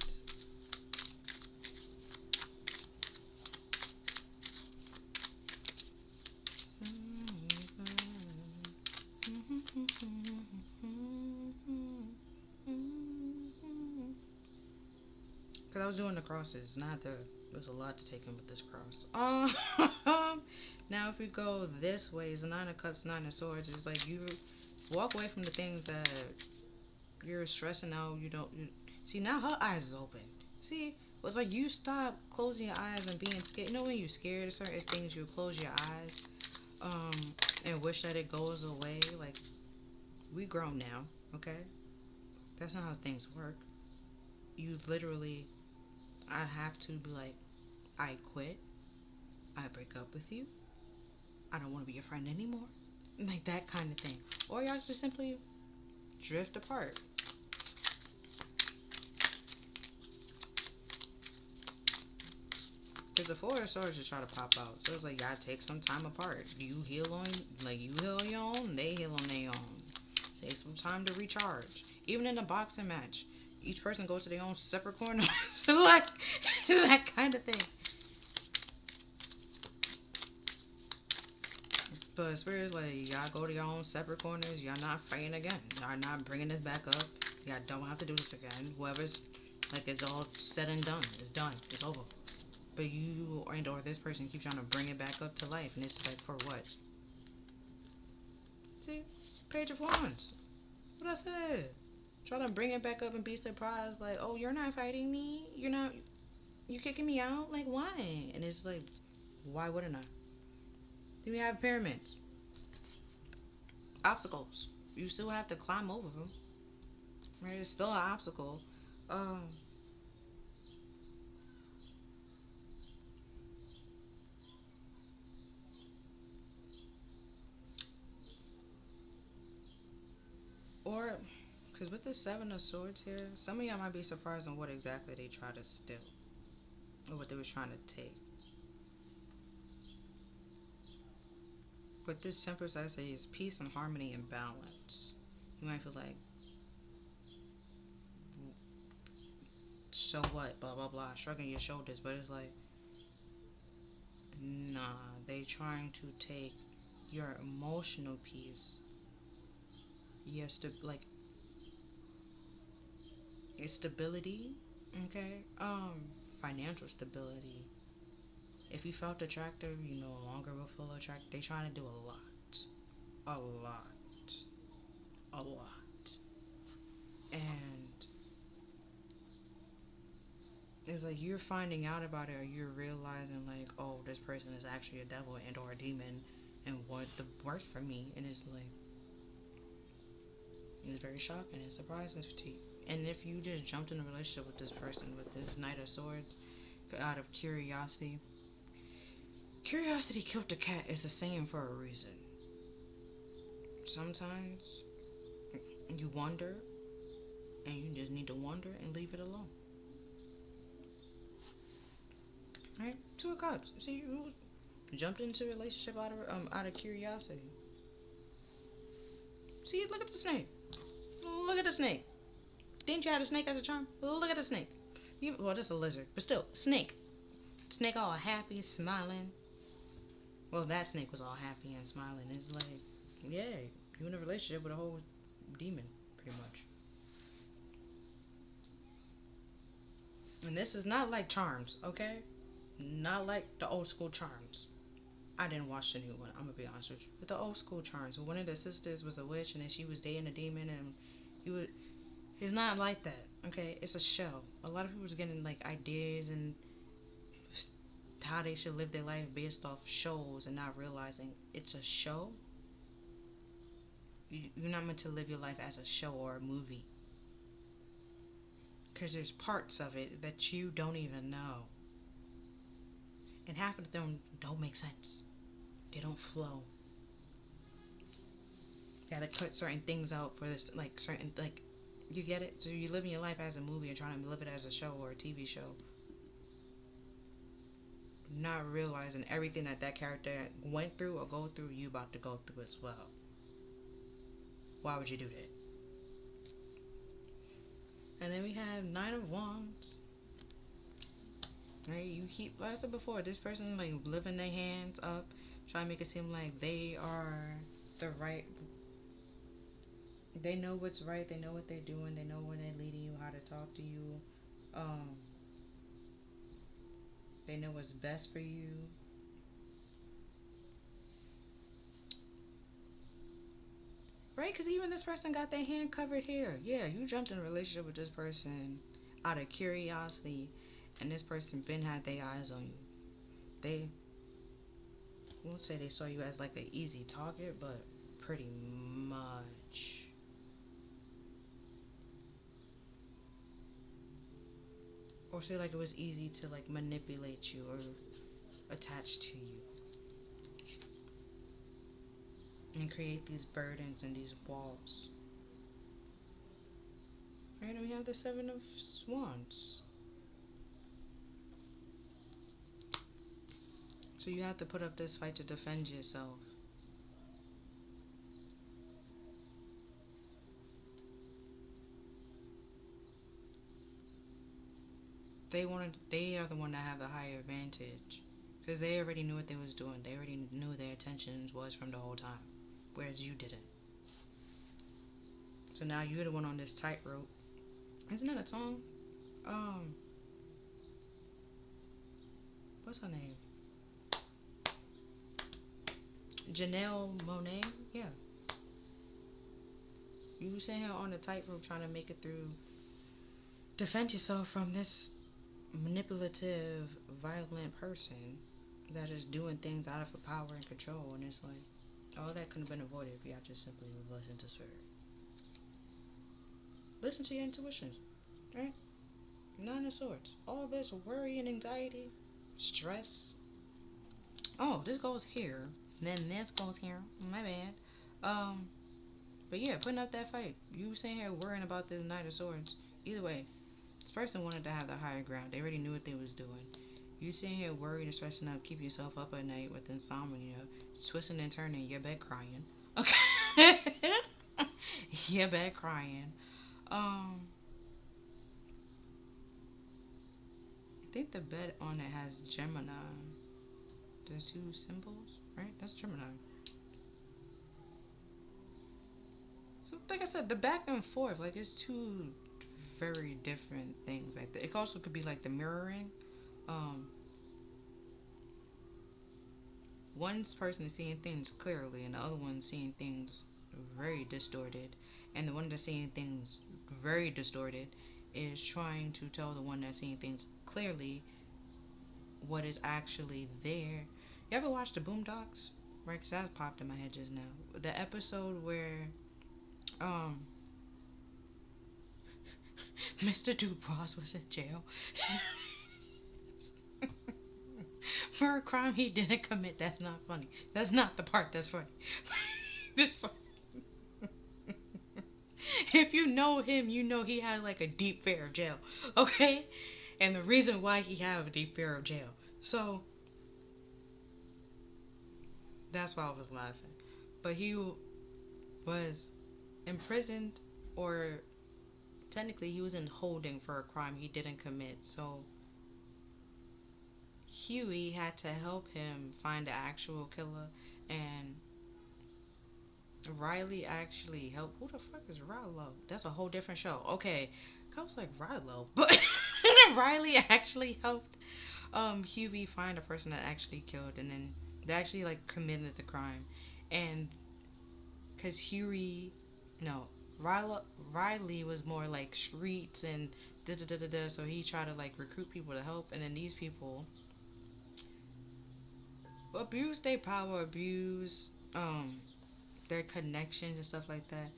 because I was doing the crosses, there's a lot to take in with this cross. Now if we go this way, it's the Nine of Cups, Nine of Swords. It's like you walk away from the things that you're stressing out. See, now her eyes is open. See, it's like you stop closing your eyes and being scared. You know when you're scared of certain things, you close your eyes and wish that it goes away. Like, we grown now, okay? That's not how things work. You literally, I have to be like, I quit. I break up with you. I don't want to be your friend anymore. Like that kind of thing. Or y'all just simply drift apart. Because the Four of Swords just try to pop out. So it's like, y'all take some time apart. You heal on your own, they heal on their own. Take some time to recharge. Even in a boxing match, each person goes to their own separate corners. Like, that kind of thing. But Spirit's like, y'all go to your own separate corners. Y'all not fighting again. Y'all not bringing this back up. Y'all don't have to do this again. Whoever's, like, it's all said and done. It's done. It's over. But you or this person keep trying to bring it back up to life. And it's like, for what? See? Page of Wands. What I said. Try to bring it back up and be surprised. Like, oh, you're not fighting me? You're You kicking me out? Like, why? And it's like, why wouldn't I? Then we have pyramids. Obstacles. You still have to climb over them. Right? It's still an obstacle. Um, or, because with the Seven of Swords here, some of y'all might be surprised on what exactly they try to steal. Or what they was trying to take. But this Temperance, I say, is peace and harmony and balance. You might feel like, so what, blah, blah, blah, shrugging your shoulders. But it's like, nah, they trying to take your emotional peace. Yes, like, it's stability, okay? Financial stability. If you felt attractive, you no longer will feel attractive. They trying to do a lot. A lot. A lot. And it's like you're finding out about it, or you're realizing like, oh, this person is actually a devil and or a demon and what the worst for me. And it's like, it's very shocking and surprising to you. And if you just jumped in a relationship with this person, with this Knight of Swords, out of curiosity, curiosity killed the cat is the saying for a reason. Sometimes you wonder, and you just need to wonder and leave it alone. Alright, Two of Cups. See, you jumped into a relationship out of curiosity. See, look at the snake. Look at the snake. Didn't you have a snake as a charm? Look at the snake. Well, that's a lizard, but still, snake. Snake all happy, smiling. Well, that snake was all happy and smiling. It's like, yeah, you in a relationship with a whole demon, pretty much. And this is not like Charms, okay? Not like the old school Charms. I didn't watch the new one, I'm gonna be honest with you. But the old school Charms, where one of the sisters was a witch and then she was dating a demon and he would. It's not like that, okay? It's a show. A lot of people are getting like ideas and how they should live their life based off shows and not realizing it's a show. You're not meant to live your life as a show or a movie. Because there's parts of it that you don't even know. And half of them don't make sense. They don't flow. You gotta cut certain things out for this, like certain, like, you get it? So you're living your life as a movie and trying to live it as a show or a TV show. Not realizing everything that character went through or go through, you about to go through as well. Why would you do that? And then we have Nine of Wands. Right? You keep, like I said before, this person like living their hands up, trying to make it seem like they are the right. They know what's right. They know what they're doing. They know when they're leading you, how to talk to you. They know what's best for you. Right? Because even this person got their hand covered here. Yeah, you jumped in a relationship with this person out of curiosity, and this person been had their eyes on you. They won't say they saw you as like an easy target, but pretty much. Or say like it was easy to like manipulate you or attach to you. And create these burdens and these walls. Right, and we have the Seven of Wands. So you have to put up this fight to defend yourself. They are the one that have the higher advantage. Because they already knew what they was doing. They already knew their intentions was from the whole time. Whereas you didn't. So now you're the one on this tightrope. Isn't that a song? What's her name? Janelle Monáe? Yeah. You sitting here on the tightrope trying to make it through. Defend yourself from this manipulative, violent person that's just doing things out of power and control. And it's like, all that could have been avoided if y'all just simply listened to spirit. Listen to your intuition, right? Nine of Swords. All this worry and anxiety, stress. Oh, this goes here. Then this goes here. My bad. But yeah, putting up that fight. You sitting here worrying about this Knight of Swords. Either way, this person wanted to have the higher ground. They already knew what they was doing. You sitting here worried and stressing out, keep yourself up at night with insomnia, twisting and turning in your bed crying. Okay. Your bed crying. I think the bed on it has Gemini. The two symbols, right? That's Gemini. So, like I said, the back and forth, like, it's two very different things. Like, it also could be like the mirroring. Um, one person is seeing things clearly, and the other one seeing things very distorted. And the one that's seeing things very distorted is trying to tell the one that's seeing things clearly what is actually there. You ever watch the Boondocks? Right, because that popped in my head just now. The episode where Mr. Dubois was in jail for a crime he didn't commit. That's not funny. That's not the part that's funny. If you know him, you know he had like a deep fear of jail. Okay? And the reason why he had a deep fear of jail. So that's why I was laughing. But he was imprisoned, or technically he was in holding for a crime he didn't commit. So Huey had to help him find the actual killer, and Riley actually helped. Who the fuck is Rilo? That's a whole different show. Okay, I was like Rilo, but Riley actually helped Huey find a person that actually killed, and then they actually like committed the crime, and because Riley was more like streets and da da da da da, so he tried to like recruit people to help, and then these people abuse their power, abuse their connections and stuff like that.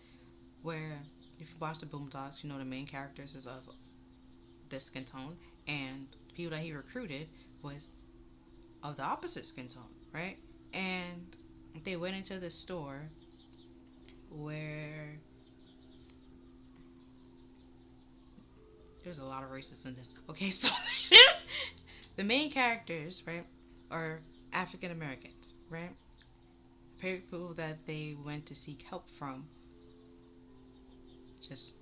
Where if you watch the Boondocks, you know the main characters is of this skin tone, and the people that he recruited was of the opposite skin tone, right? And they went into the store where there's a lot of racists in this. Okay, so the main characters, right, are African Americans, right? People that they went to seek help from. Just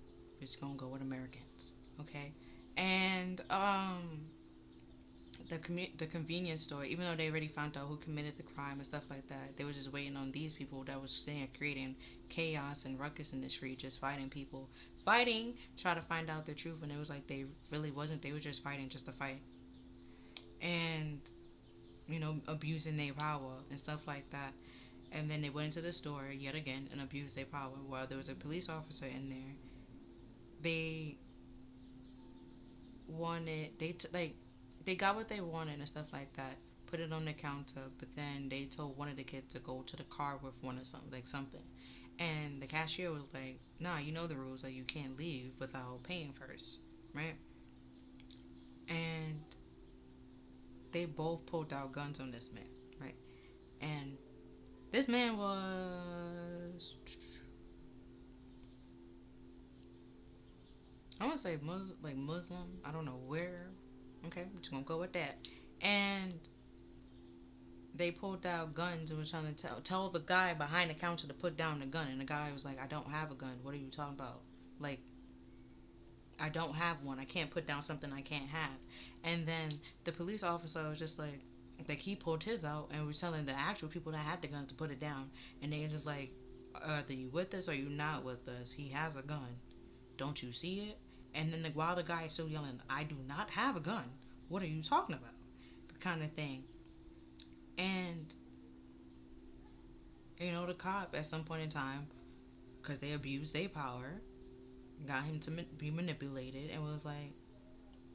gonna go with Americans, okay? And the convenience store, even though they already found out who committed the crime and stuff like that, they were just waiting on these people that was saying creating chaos and ruckus in the street, just fighting people, try to find out the truth, and it was like they really wasn't. They were just fighting just to fight, and abusing their power and stuff like that. And then they went into the store yet again and abused their power. While there was a police officer in there, they wanted they got what they wanted and stuff like that. Put it on the counter, but then they told one of the kids to go to the car with one or something. And the cashier was like, "Nah, you know the rules. Like you can't leave without paying first, right?" And they both pulled out guns on this man, right? And this man was, I want to say Muslim. I don't know where. Okay, I'm just gonna go with that. And they pulled out guns and was trying to tell the guy behind the counter to put down the gun. And the guy was like, "I don't have a gun. What are you talking about? Like, I don't have one. I can't put down something I can't have." And then the police officer was just like he pulled his out and was telling the actual people that had the guns to put it down. And they were just like, "Either you with us or you not with us. He has a gun. Don't you see it?" And then while the guy is still yelling, "I do not have a gun. What are you talking about?" The kind of thing. And the cop at some point in time, because they abused their power, got him to be manipulated, and was like,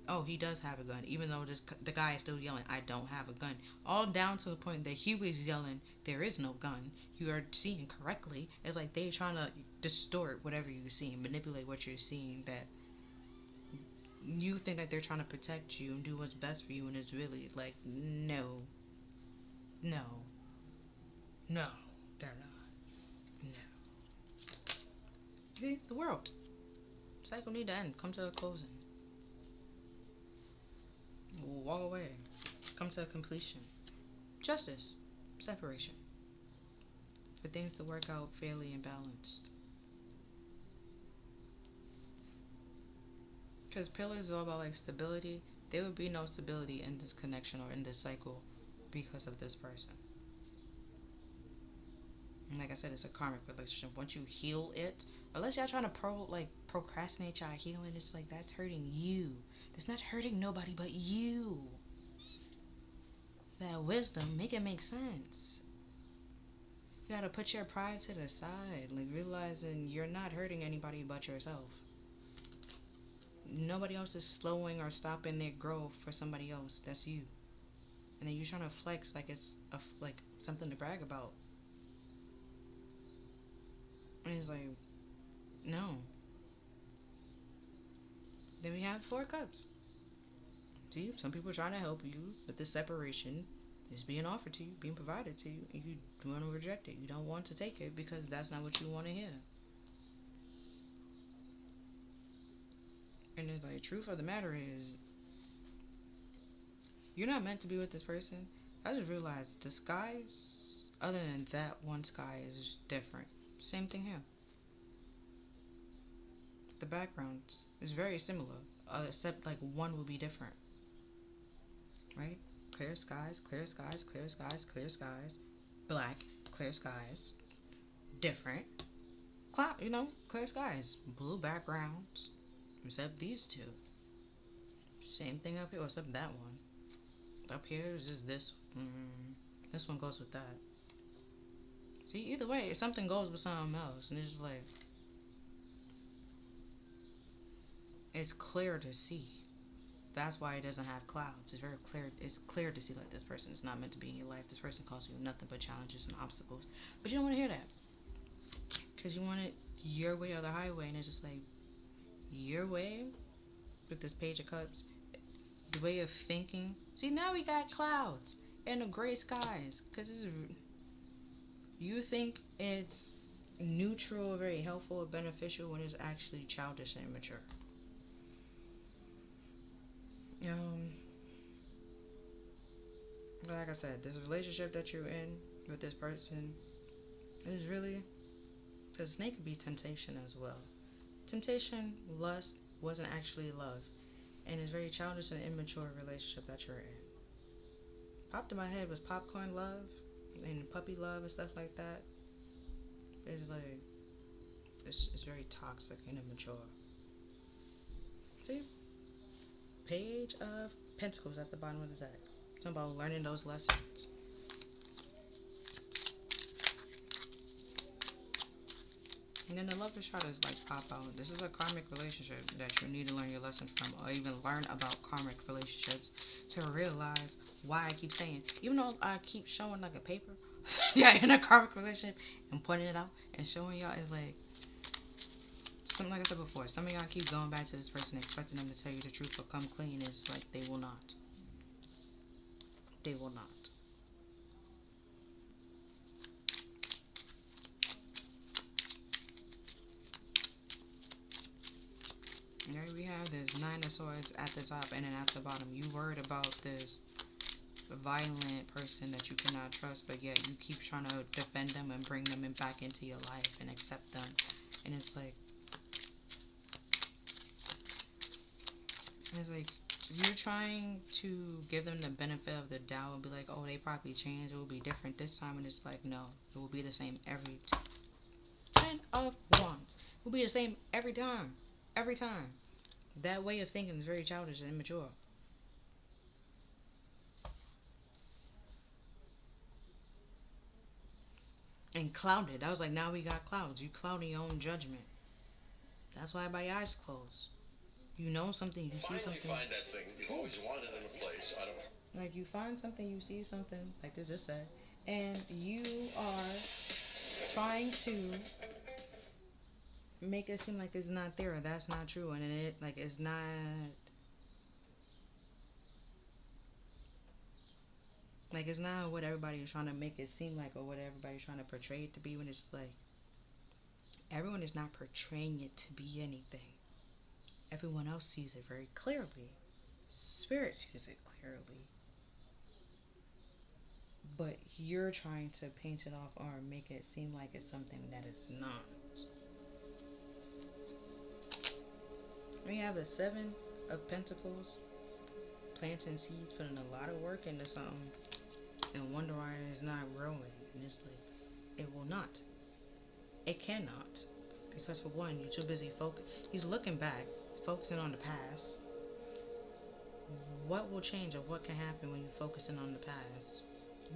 Oh, he does have a gun, even though the guy is still yelling, "I don't have a gun." All down to the point that he was yelling, "There is no gun." You are seeing correctly. It's like they trying to distort whatever you see and manipulate what you're seeing. That you think that they're trying to protect you and do what's best for you, and it's really like, no, no, no, they're not. No. See, the world cycle need to end. Come to a closing. Walk away. Come to a completion. Justice. Separation. For things to work out fairly and balanced. Because pillars is all about like stability. There would be no stability in this connection or in this cycle because of this person. And like I said, it's a karmic relationship. Once you heal it, unless y'all trying to procrastinate y'all healing, it's like that's hurting you. It's not hurting nobody but you. That wisdom, make it make sense. You gotta put your pride to the side, like realizing you're not hurting anybody but yourself. Nobody else is slowing or stopping their growth for somebody else. That's you. And then you're trying to flex like it's like something to brag about. And it's like, no. Then we have 4 cups. See, some people are trying to help you, but this separation is being offered to you, being provided to you, and you want to reject it. You don't want to take it because that's not what you want to hear. And it's like, truth of the matter is, you're not meant to be with this person. I just realized the skies, other than that one sky, is different. Same thing here. The background is very similar, except like one will be different. Right? Clear skies, clear skies, clear skies, clear skies. Black, clear skies. Different. Cloud, clear skies. Blue backgrounds. Except these two. Same thing up here, except that one. Up here is just this. This one goes with that. See, either way, something goes with something else. And it's just like, it's clear to see. That's why it doesn't have clouds. It's very clear. It's clear to see like this person is not meant to be in your life. This person causes you nothing but challenges and obstacles. But you don't want to hear that. Because you want it your way or the highway. And it's just like, your way, with this Page of Cups, the way of thinking. See, now we got clouds and the gray skies. Because you think it's neutral, very helpful, or beneficial when it's actually childish and immature. Like I said, this relationship that you're in with this person is really, because snake could be temptation as well. Temptation, lust, wasn't actually love, and it's very childish and immature relationship that you're in. Popped in my head was popcorn love and puppy love and stuff like that. It's like, it's very toxic and immature. See? Page of Pentacles at the bottom of the deck. Something about learning those lessons. And then the Lover's chart is like pop out. This is a karmic relationship that you need to learn your lesson from, or even learn about karmic relationships to realize why I keep saying, even though I keep showing like a paper, yeah, in a karmic relationship and pointing it out and showing y'all, is like, something like I said before, some of y'all keep going back to this person expecting them to tell you the truth or come clean. It's like they will not. They will not. There we have this 9 of Swords at the top and then at the bottom. You worried about this violent person that you cannot trust, but yet you keep trying to defend them and bring them back into your life and accept them. And it's like, you're trying to give them the benefit of the doubt and be like, oh, they probably changed, it will be different this time. And it's like, no, it will be the same every 10 of Wands. It will be the same every time. Every time. That way of thinking is very childish and immature. And clouded. I was like, now we got clouds. You clouding your own judgment. That's why everybody's eyes closed. You know something, you see Finally something. find that thing you've always wanted in a place out of. Like you find something, you see something, like this just said, and you are trying to make it seem like it's not there or that's not true, and it like it's not like it's not what everybody's trying to make it seem like or what everybody's trying to portray it to be when it's like everyone is not portraying it to be anything. Everyone else sees it very clearly. Spirit sees it clearly. But you're trying to paint it off or make it seem like it's something that it's not. We have the Seven of Pentacles, planting seeds, putting a lot of work into something, and wonder why it's not growing. And it's like, it will not. It cannot. Because for one, you're too busy He's looking back, focusing on the past. What will change or what can happen when you're focusing on the past?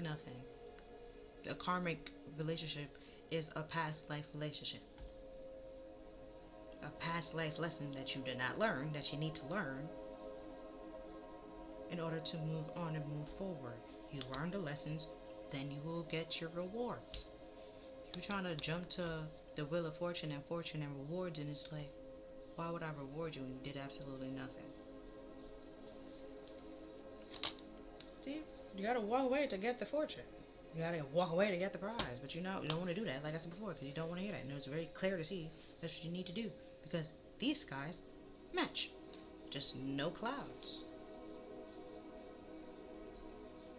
Nothing. A karmic relationship is a past life relationship. A past life lesson that you did not learn, that you need to learn in order to move on and move forward. You learn the lessons, then you will get your rewards. You're trying to jump to the wheel of fortune and rewards, and it's like, why would I reward you when you did absolutely nothing? See, you gotta walk away to get the fortune. You gotta walk away to get the prize, but you don't want to do that, like I said before, because you don't want to hear that. And it's very clear to see that's what you need to do, because these skies match, just no clouds.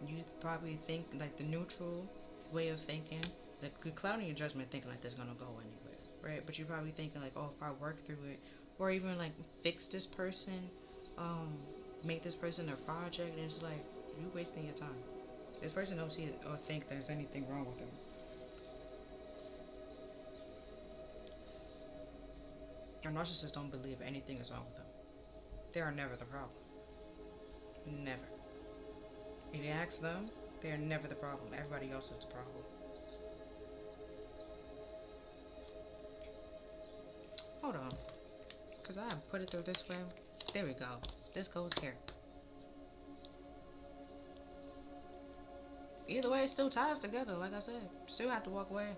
You probably think like the neutral way of thinking, like clouding your judgment, thinking like this is gonna go anywhere, right? But you're probably thinking like, oh, if I work through it, or even like fix this person, um, make this person a project, and it's like you wasting your time. This person don't see it or think there's anything wrong with them. Your narcissists don't believe anything is wrong with them. They are never the problem. Never. If you ask them, they are never the problem. Everybody else is the problem. Hold on. Because I put it through this way. There we go. This goes here. Either way, it still ties together, like I said. Still have to walk away.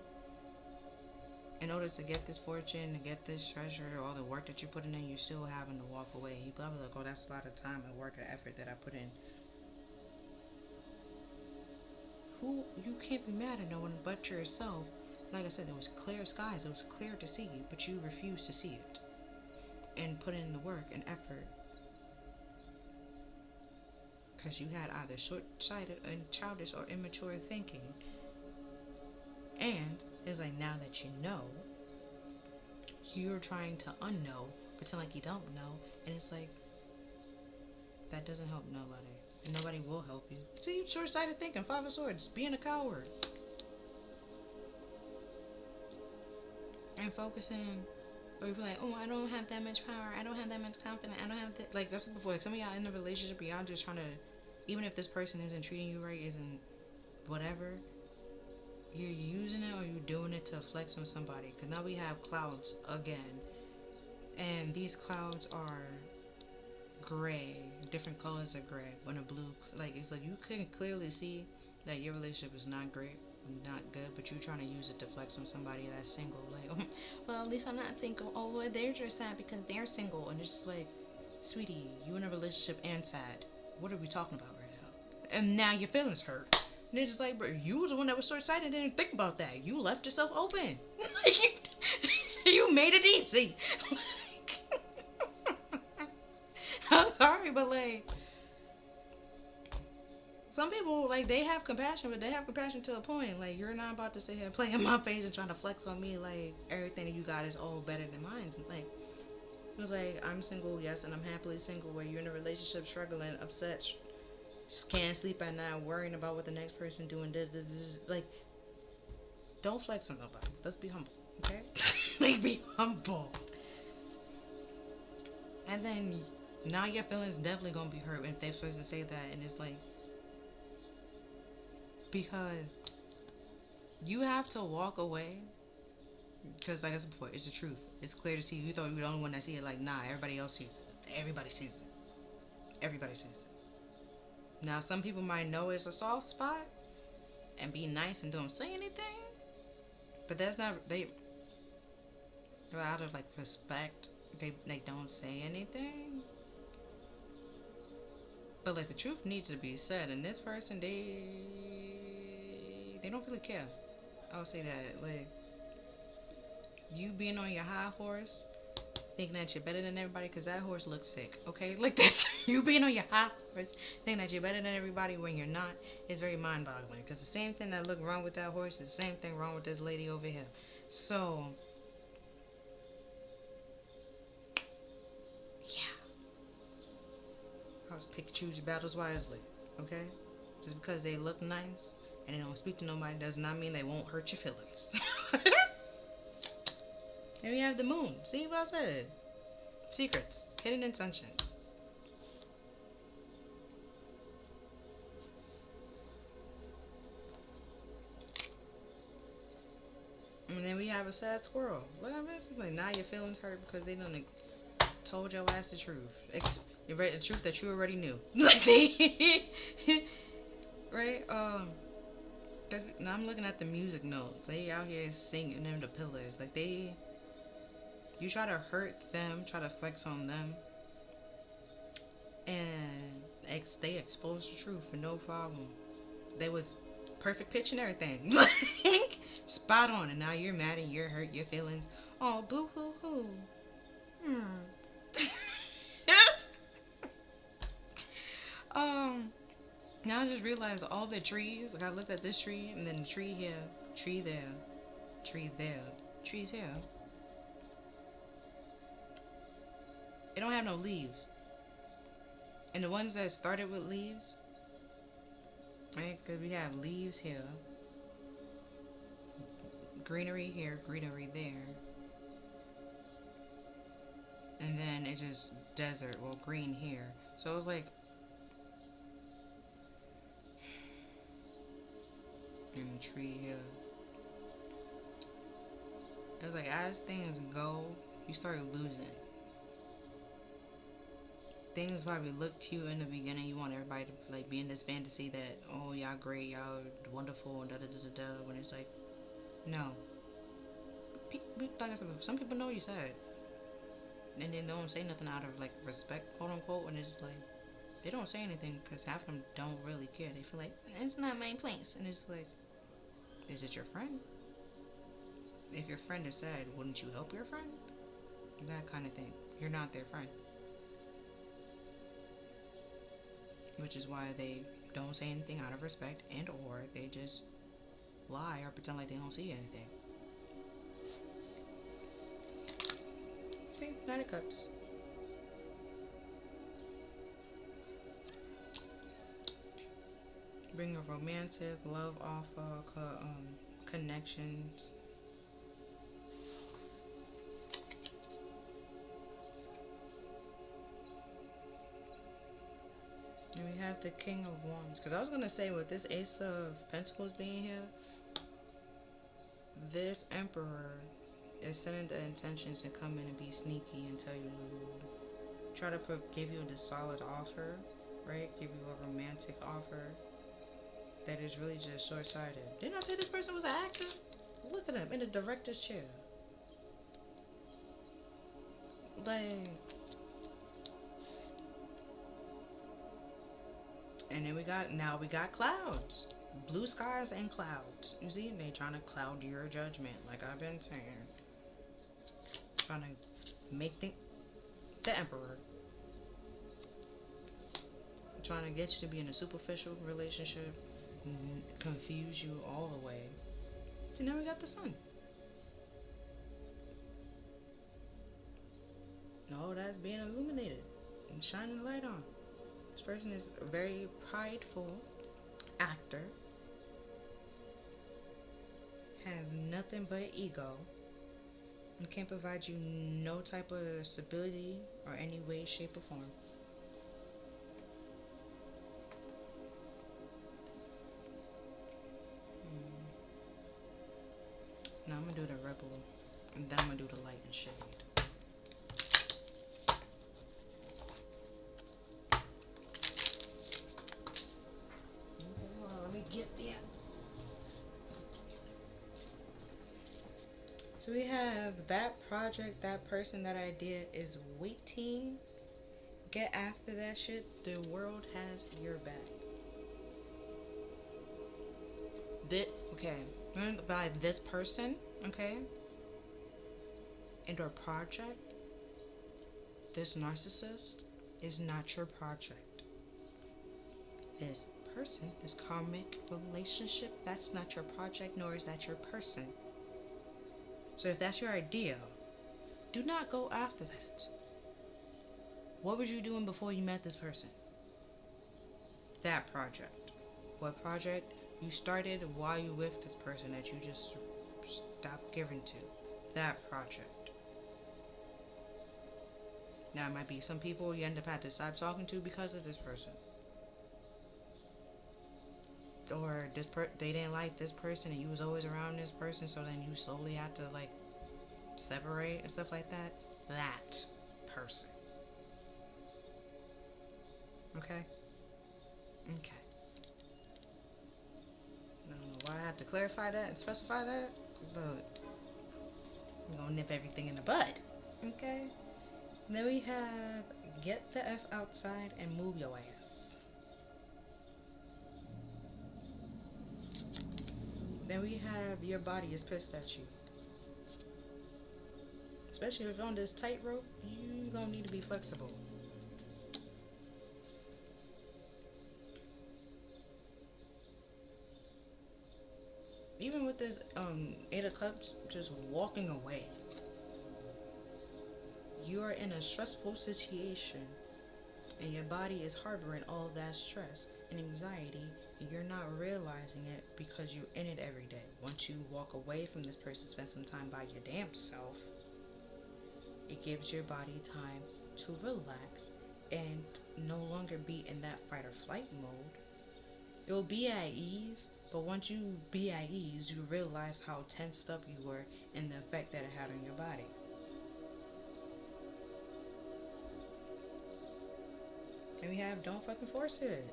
In order to get this fortune, to get this treasure, all the work that you're putting in, you're still having to walk away. You probably like, oh, that's a lot of time and work and effort that I put in. Who you can't be mad at no one but yourself. Like I said, it was clear skies. It was clear to see, but you refused to see it and put in the work and effort because you had either short-sighted and childish or immature thinking. And it's like now that you know, you're trying to unknow, pretend like you don't know, and it's like that doesn't help nobody, and nobody will help you. See, short-sighted thinking, Five of Swords, being a coward, and focusing. Or you be like, oh, I don't have that much power. I don't have that much confidence. I don't have that. Like I said before, like some of y'all in a relationship, y'all just trying to, even if this person isn't treating you right, isn't whatever, you're using it or you're doing it to flex on somebody. Because now we have clouds again. And these clouds are gray. Different colors of gray. When a blue, like, it's like you can clearly see that your relationship is not great, not good, but you're trying to use it to flex on somebody that's single. Like, well, at least I'm not single. Oh, well, they're just sad because they're single. And it's just like, sweetie, you in a relationship and sad. What are we talking about right now? And now your feelings hurt. And it's just like, bro, you was the one that was so excited and didn't think about that. You left yourself open. Like, you made it easy. I'm sorry, but like, some people, like, they have compassion, but they have compassion to a point. Like, you're not about to sit here playing my face and trying to flex on me like everything that you got is all better than mine. Like, it was like, I'm single, yes, and I'm happily single, where you're in a relationship, struggling, upset, just can't sleep at night, worrying about what the next person doing. Like, don't flex on nobody. Let's be humble, okay? Like, be humble. And then, now your feelings definitely gonna be hurt if they're supposed to say that, and it's like, because you have to walk away because like I said before, it's the truth. It's clear to see. You thought you were the only one that see it. Like, nah, everybody else sees it. Everybody sees it. Everybody sees it. Now, some people might know it's a soft spot and be nice and don't say anything, but that's not they. Well, out of like respect, they don't say anything. But like the truth needs to be said, and this person they don't really care. I would say that like you being on your high horse, thinking that you're better than everybody, because that horse looks sick. Okay, like that's you being on your high horse, thinking that you're better than everybody when you're not, is very mind-boggling. Because the same thing that looked wrong with that horse is the same thing wrong with this lady over here. So yeah. I was pick choose your battles wisely, okay? Just because they look nice and they don't speak to nobody does not mean they won't hurt your feelings. And we have the moon. See what I said? Secrets, hidden intentions. And then we have a sad squirrel. Whatever. It's like now your feelings hurt because they done told your ass the truth. The truth that you already knew. Like they, right? Cause now I'm looking at the music notes. They out here singing them the pillars. Like you try to hurt them, try to flex on them, and they exposed the truth for no problem. They was perfect pitch and everything. Like spot on, and now you're mad and you're hurt, your feelings. Oh, boo hoo hoo. Now I just realized all the trees. Like I looked at this tree, and then the tree here, tree there, tree there, trees here. It don't have no leaves. And the ones that started with leaves, right? Because we have leaves here, greenery here, greenery there, and then it just desert, well, green here. So it was like, and tree here. It was like as things go, you start losing. Things probably look cute in the beginning. You want everybody to like be in this fantasy that, oh, y'all great, y'all wonderful, and da da da da da. When it's like, no. Like I said, some people know you sad, and they don't say nothing out of like respect, quote unquote. And it's like they don't say anything because half of them don't really care. They feel like it's not my place, and it's like, is it your friend? If your friend is sad, wouldn't you help your friend? That kind of thing. You're not their friend. Which is why they don't say anything out of respect, and or they just lie or pretend like they don't see anything. See, Knight of Cups. Bring a romantic love offer, connections. And we have the King of Wands. Because I was going to say, with this Ace of Pentacles being here, this Emperor is sending the intentions to come in and be sneaky and tell you, try to give you the solid offer, right? Give you a romantic offer that is really just short-sighted. Didn't I say this person was an actor? Look at him in the director's chair. Like... And then we got clouds. Blue skies and clouds. You see, they trying to cloud your judgment, like I've been saying. Trying to make the Emperor. Trying to get you to be in a superficial relationship. Confuse you all the way. So now we got the Sun. All that's being illuminated and shining light on. This person is a very prideful actor, have nothing but ego, and can't provide you no type of stability or any way, shape, or form. Now I'm gonna do the Rebel, and then I'm gonna do the Light and Shade. So we have that project, that person, that idea is waiting. Get after that shit. The world has your back. Okay. By this person, okay, and our project, this narcissist is not your project. This person, this karmic relationship, that's not your project, nor is that your person. So if that's your idea, do not go after that. What was you doing before you met this person? That project. What project you started while you with this person that you just stopped giving to? That project. Now, it might be some people you end up having to stop talking to because of this person. Or they didn't like this person and you was always around this person, so then you slowly had to like separate and stuff like that. That person. Okay? Okay. I don't know why I have to clarify that and specify that, but I'm gonna nip everything in the bud. Okay? Then we have get the F outside and move your ass. Then we have your body is pissed at you. Especially if you're on this tightrope, you gonna need to be flexible. Even with this 8 of Cups just walking away. You are in a stressful situation and your body is harboring all that stress and anxiety and you're not realizing it because you're in it every day. Once you walk away from this person, spend some time by your damn self, it gives your body time to relax and no longer be in that fight or flight mode. You'll be at ease, but once you be at ease, you realize how tensed up you were and the effect that it had on your body. Then we have don't fucking force it.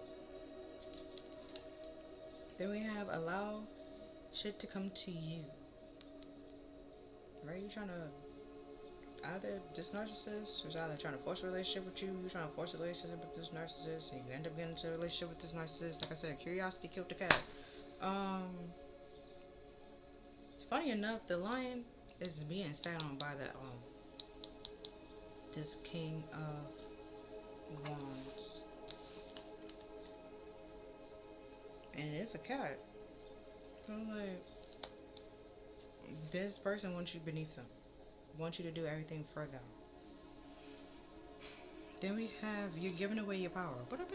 Then we have allow shit to come to you. Right? You're trying to either this narcissist is either trying to force a relationship with you, you're trying to force a relationship with this narcissist, and you end up getting into a relationship with this narcissist. Like I said, curiosity killed the cat. Funny enough, the lion is being sat on by the this King of Wands. And it's a cat. So like, this person wants you beneath them. Wants you to do everything for them. Then we have you're giving away your power. What I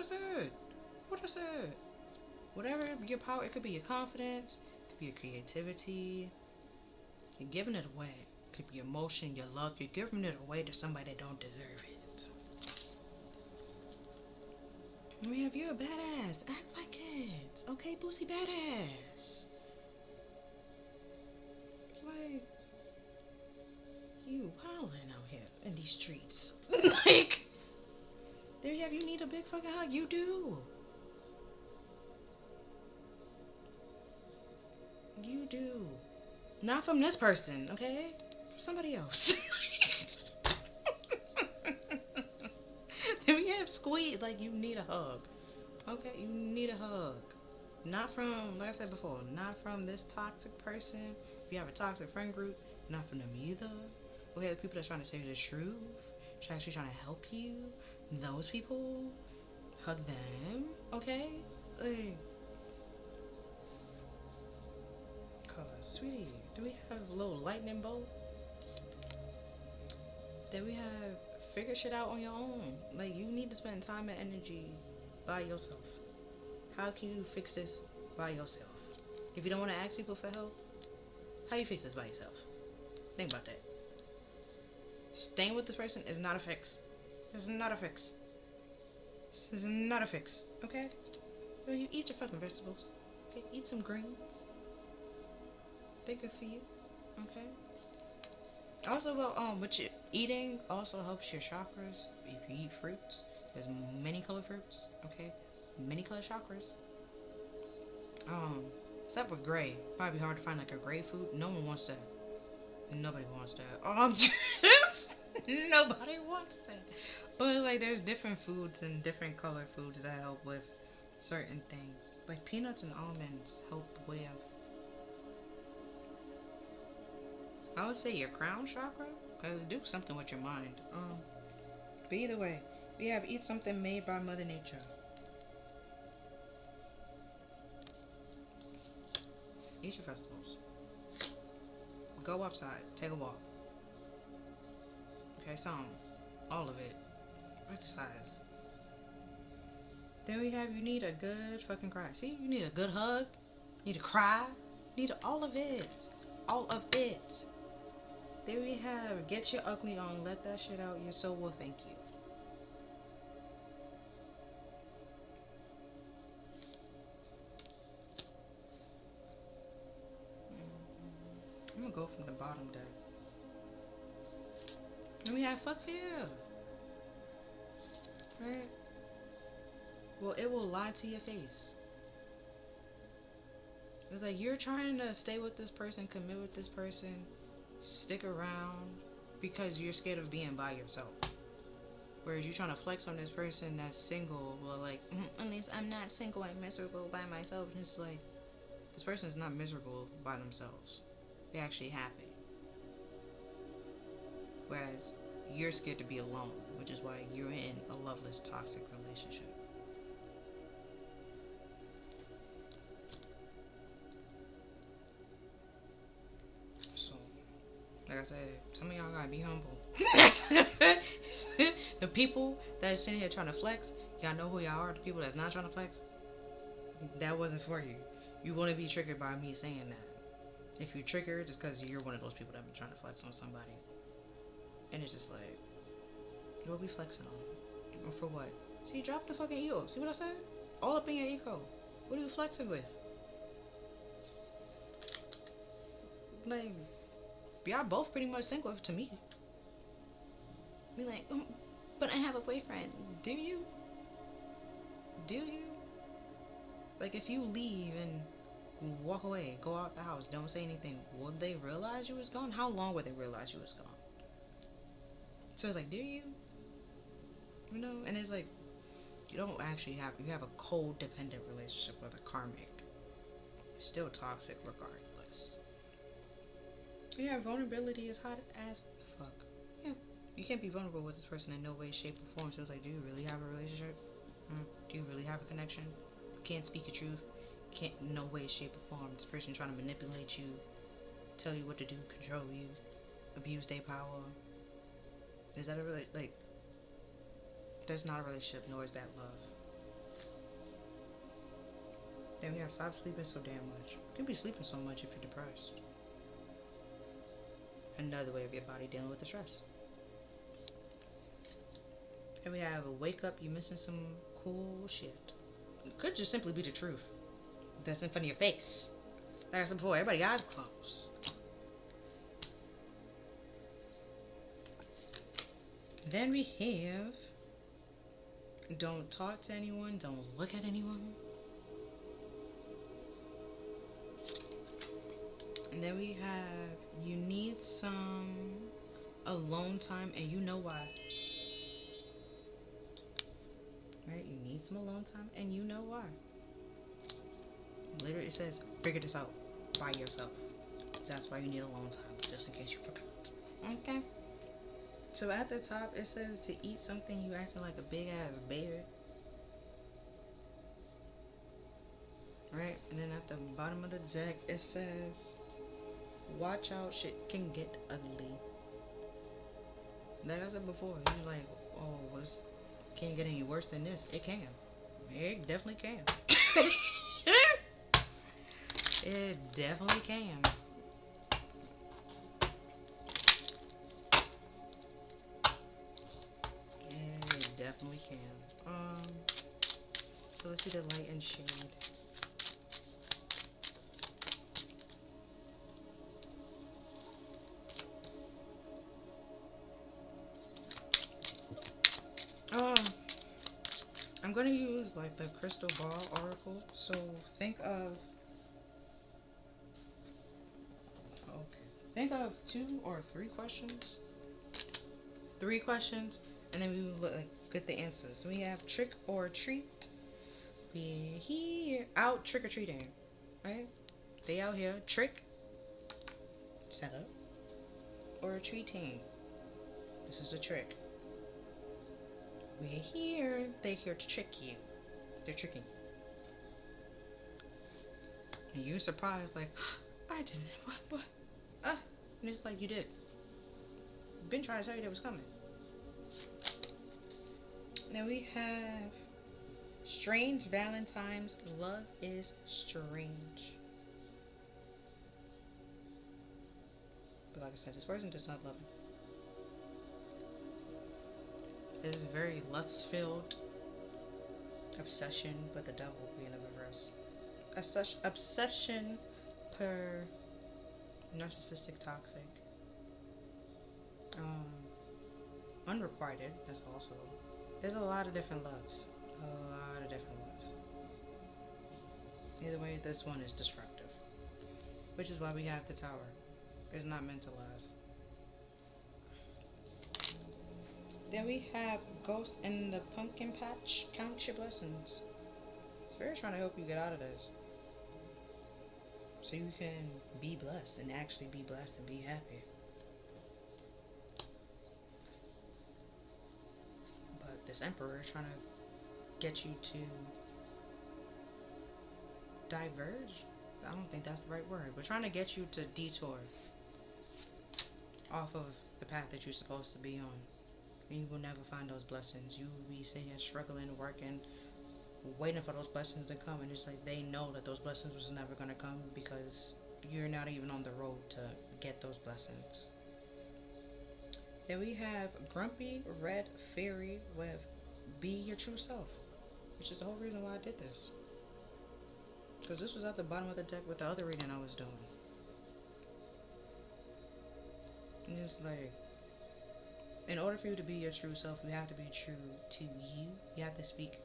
said? What I said? Whatever your power, it could be your confidence, it could be your creativity. You're giving it away. It could be your emotion, your love. You're giving it away to somebody that don't deserve it. And we have you're a badass. Act like it. Okay, Boosie badass. Like, you wildin' out here in these streets. Like, there you have, you need a big fucking hug. You do. You do. Not from this person, okay? From somebody else. Then we have squeeze, like you need a hug. Okay, you need a hug. Not from, like I said before, not from this toxic person. If you have a toxic friend group, not from them either. Okay, the people that's trying to tell you the truth, actually trying to help you, those people, hug them, okay? Like, cause, sweetie, do we have a little lightning bolt? Then we have figure shit out on your own. Like, you need to spend time and energy by yourself. How can you fix this by yourself? If you don't want to ask people for help, how you fix this by yourself? Think about that. Staying with this person is not a fix. This is not a fix. This is not a fix, okay? So you eat your fucking vegetables. Okay, eat some greens. They're good for you, okay? Also, well, what you eating also helps your chakras. If you eat fruits, there's many color fruits, okay? Many color chakras. Except for gray. Probably hard to find like a gray food. No one wants that. Nobody wants that. Nobody wants that. But like there's different foods and different color foods that help with certain things. Like peanuts and almonds help with, I would say, your crown chakra, because do something with your mind. But either way, we have eat something made by Mother Nature. Eat your vegetables. Go outside. Take a walk. Okay, some. All of it. Exercise. Then we have, you need a good fucking cry. See, you need a good hug. You need to cry. You need all of it. All of it. Then we have, get your ugly on. Let that shit out. Your soul will thank you. I'm gonna go from the bottom down. Then we have fuck fear. Right? Well, it will lie to your face. It's like you're trying to stay with this person, commit with this person, stick around because you're scared of being by yourself. Whereas you're trying to flex on this person that's single. Well, like, at least I'm not single and miserable by myself. And it's like, this person is not miserable by themselves. They're actually happy. Whereas you're scared to be alone, which is why you're in a loveless, toxic relationship. So, like I said, some of y'all gotta be humble. The people that's sitting here trying to flex, y'all know who y'all are. The people that's not trying to flex, that wasn't for you. You want to be triggered by me saying that. If you're triggered, it's because you're one of those people that been trying to flex on somebody. And it's just like, what are we flexing on? Or for what? See, drop the fucking ego. See what I said? All up in your ego. What are you flexing with? Like, y'all both pretty much single to me. Be like, but I have a boyfriend. Do you? Do you? Like, if you leave and walk away, go out the house, don't say anything, would they realize you was gone? How long would they realize you was gone? So it's like, do you? You know? And it's like, you don't actually have, you have a codependent relationship with a karmic. It's still toxic regardless. Yeah, vulnerability is hot as fuck. Yeah. You can't be vulnerable with this person in no way, shape, or form. So it's like, do you really have a relationship? Do you really have a connection? Can't speak your truth. Can't, no way, shape, or form. This person trying to manipulate you, tell you what to do, control you, abuse their power. Is that a like? That's not a relationship, nor is that love. Then we have stop sleeping so damn much. You can be sleeping so much if you're depressed. Another way of your body dealing with the stress. And we have a wake up, you missing some cool shit. It could just simply be the truth that's in front of your face. Like I said before, everybody eyes closed. Then we have, don't talk to anyone, don't look at anyone. And then we have, you need some alone time and you know why. Right? You need some alone time and you know why. Literally it says, figure this out by yourself. That's why you need alone time, just in case you forgot. Okay? So at the top it says to eat something you acting like a big ass bear. Right? And then at the bottom of the deck it says, watch out, shit can get ugly. Like I said before, you're like, oh, can't get any worse than this. It can. It definitely can. It definitely can. It definitely can. So let's see the light and shade. I'm gonna use like the crystal ball oracle. So think of Think of 2 or 3 questions. 3 questions, and then we will like get the answers. We have trick or treat. We're here out trick or treating, right? They out here trick, set up, or treating. This is a trick. We're here. They're here to trick you. They're tricking. And you're surprised, like, I didn't. What? And it's like you did. Been trying to tell you that was coming. Now we have Strange Valentine's. Love is strange. But like I said, this person does not love you. It's a very lust-filled obsession, but the devil being in reverse. Obsession per narcissistic, toxic. Unrequited. That's also. There's a lot of different loves. Either way, this one is destructive. Which is why we have the tower. It's not meant to last. Then we have Ghost in the Pumpkin Patch. Count your blessings. Spirit's trying to help you get out of this. So you can be blessed and actually be blessed and be happy. But this Emperor is trying to get you to diverge. I don't think that's the right word. We're trying to get you to detour off of the path that you're supposed to be on. And you will never find those blessings. You will be sitting here struggling, working, waiting for those blessings to come. And it's like they know that those blessings was never going to come because you're not even on the road to get those blessings. Then we have Grumpy Red Fairy with Be Your True Self, which is the whole reason why I did this. Because this was at the bottom of the deck with the other reading I was doing. And it's like, in order for you to be your true self, you have to be true to you. You have to speak.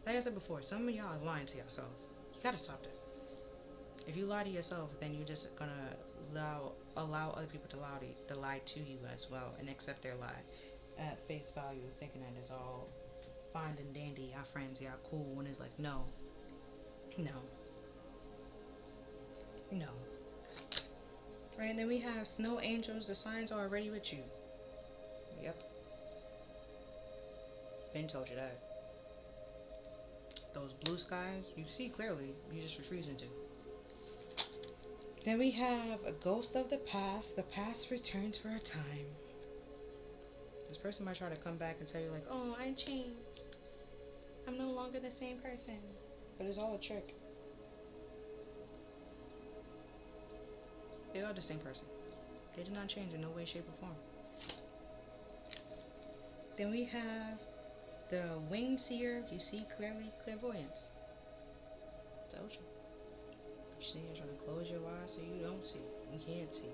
Like I said before, some of y'all are lying to yourself. You gotta stop that. If you lie to yourself, then you're just gonna allow other people to lie to you as well and accept their lie at face value, thinking that it's all fine and dandy, y'all friends, y'all cool, when it's like, no. Right, and then we have Snow Angels. The signs are already with you. Yep. Been told you that. Those blue skies, you see clearly, you're just refusing to. Then we have a Ghost of the Past. The past returns for a time. This person might try to come back and tell you like, oh, I changed. I'm no longer the same person. But it's all a trick. They are the same person. They did not change in no way, shape, or form. Then we have the Winged Seer. You see clearly, clairvoyance. Told you. You're sitting here trying to close your eyes so you don't see. You can't see.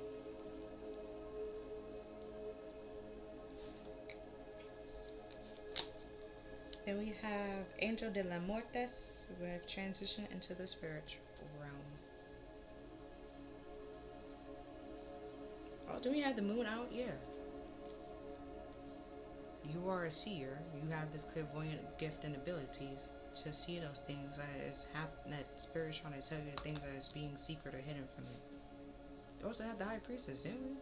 Then we have Angel de la Muertes with transition into the spiritual realm. Oh, do we have the moon out? Yeah. You are a seer. You have this clairvoyant gift and abilities to see those things that spirit's trying to tell you the things that is being secret or hidden from you. We also had the High Priestess, didn't we?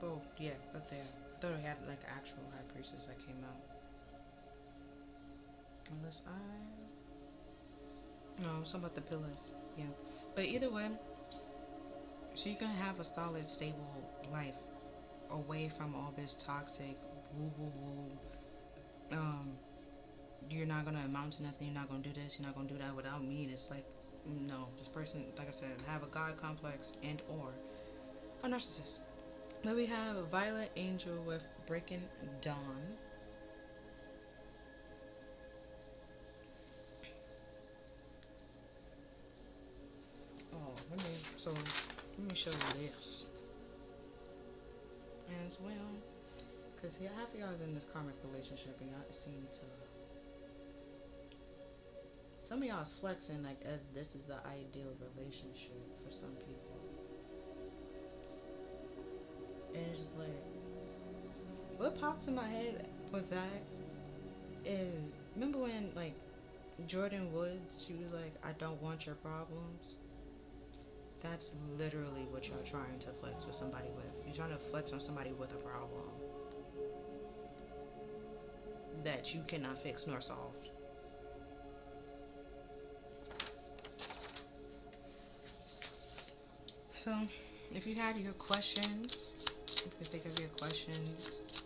Oh, yeah, up there. I thought we had like actual High Priestess that came out. Unless no, something about the pillars. Yeah. But either way, so you can have a solid, stable life away from all this toxic woo woo woo. You're not gonna amount to nothing, you're not gonna do this, you're not gonna do that without me. It's like, no, this person, like I said, have a God complex and or a narcissist. Then we have a Violet Angel with Breaking Dawn. Let me show you this as well, because half of y'all is in this karmic relationship and y'all seem to Some of y'all is flexing like as this is the ideal relationship for some people. And it's just like, what pops in my head with that is, remember when like Jordan Woods, she was like, I don't want your problems. That's literally what you're trying to flex with somebody with. You're trying to flex on somebody with a problem that you cannot fix nor solve. So, if you had your questions, you could think of your questions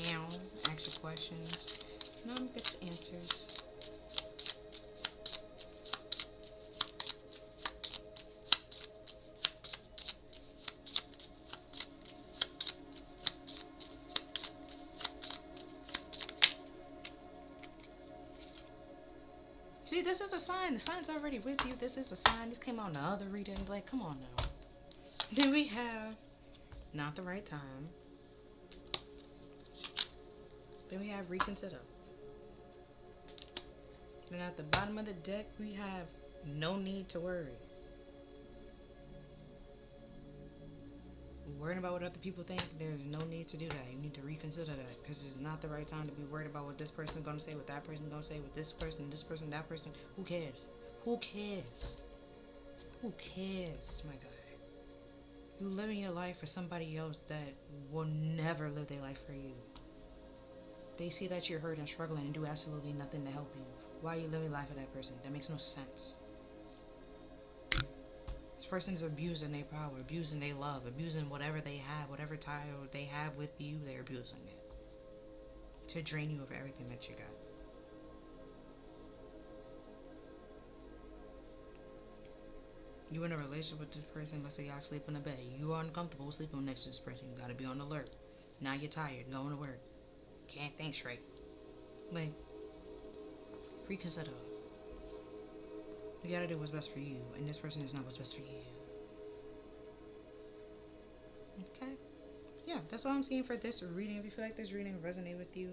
now. Ask your questions. Now I'm get to answers. See, this is a sign. The sign's already with you. This is a sign. This came on the other reading. Like, come on now. Then we have not the right time. Then we have reconsider. Then at the bottom of the deck, we have no need to worry. Worrying about what other people think, there's no need to do that. You need to reconsider that because it's not the right time to be worried about what this person's going to say, what that person's going to say, what this person, that person. Who cares? Who cares? Who cares, my guy? You living your life for somebody else that will never live their life for you. They see that you're hurt and struggling and do absolutely nothing to help you. Why are you living life for that person? That makes no sense. This person is abusing their power, abusing their love, abusing whatever they have, whatever title they have with you, they're abusing it. To drain you of everything that you got. You in a relationship with this person, let's say y'all sleep in a bed. You are uncomfortable sleeping next to this person. You gotta be on alert. Now you're tired, going to work. Can't think straight. Like, reconsider. You gotta do what's best for you, and this person is not what's best for you. Okay? Yeah, that's all I'm seeing for this reading. If you feel like this reading resonated with you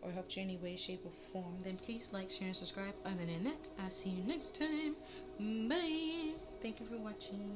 or helped you in any way, shape, or form, then please like, share, and subscribe. Other than that, I'll see you next time. Bye. Thank you for watching.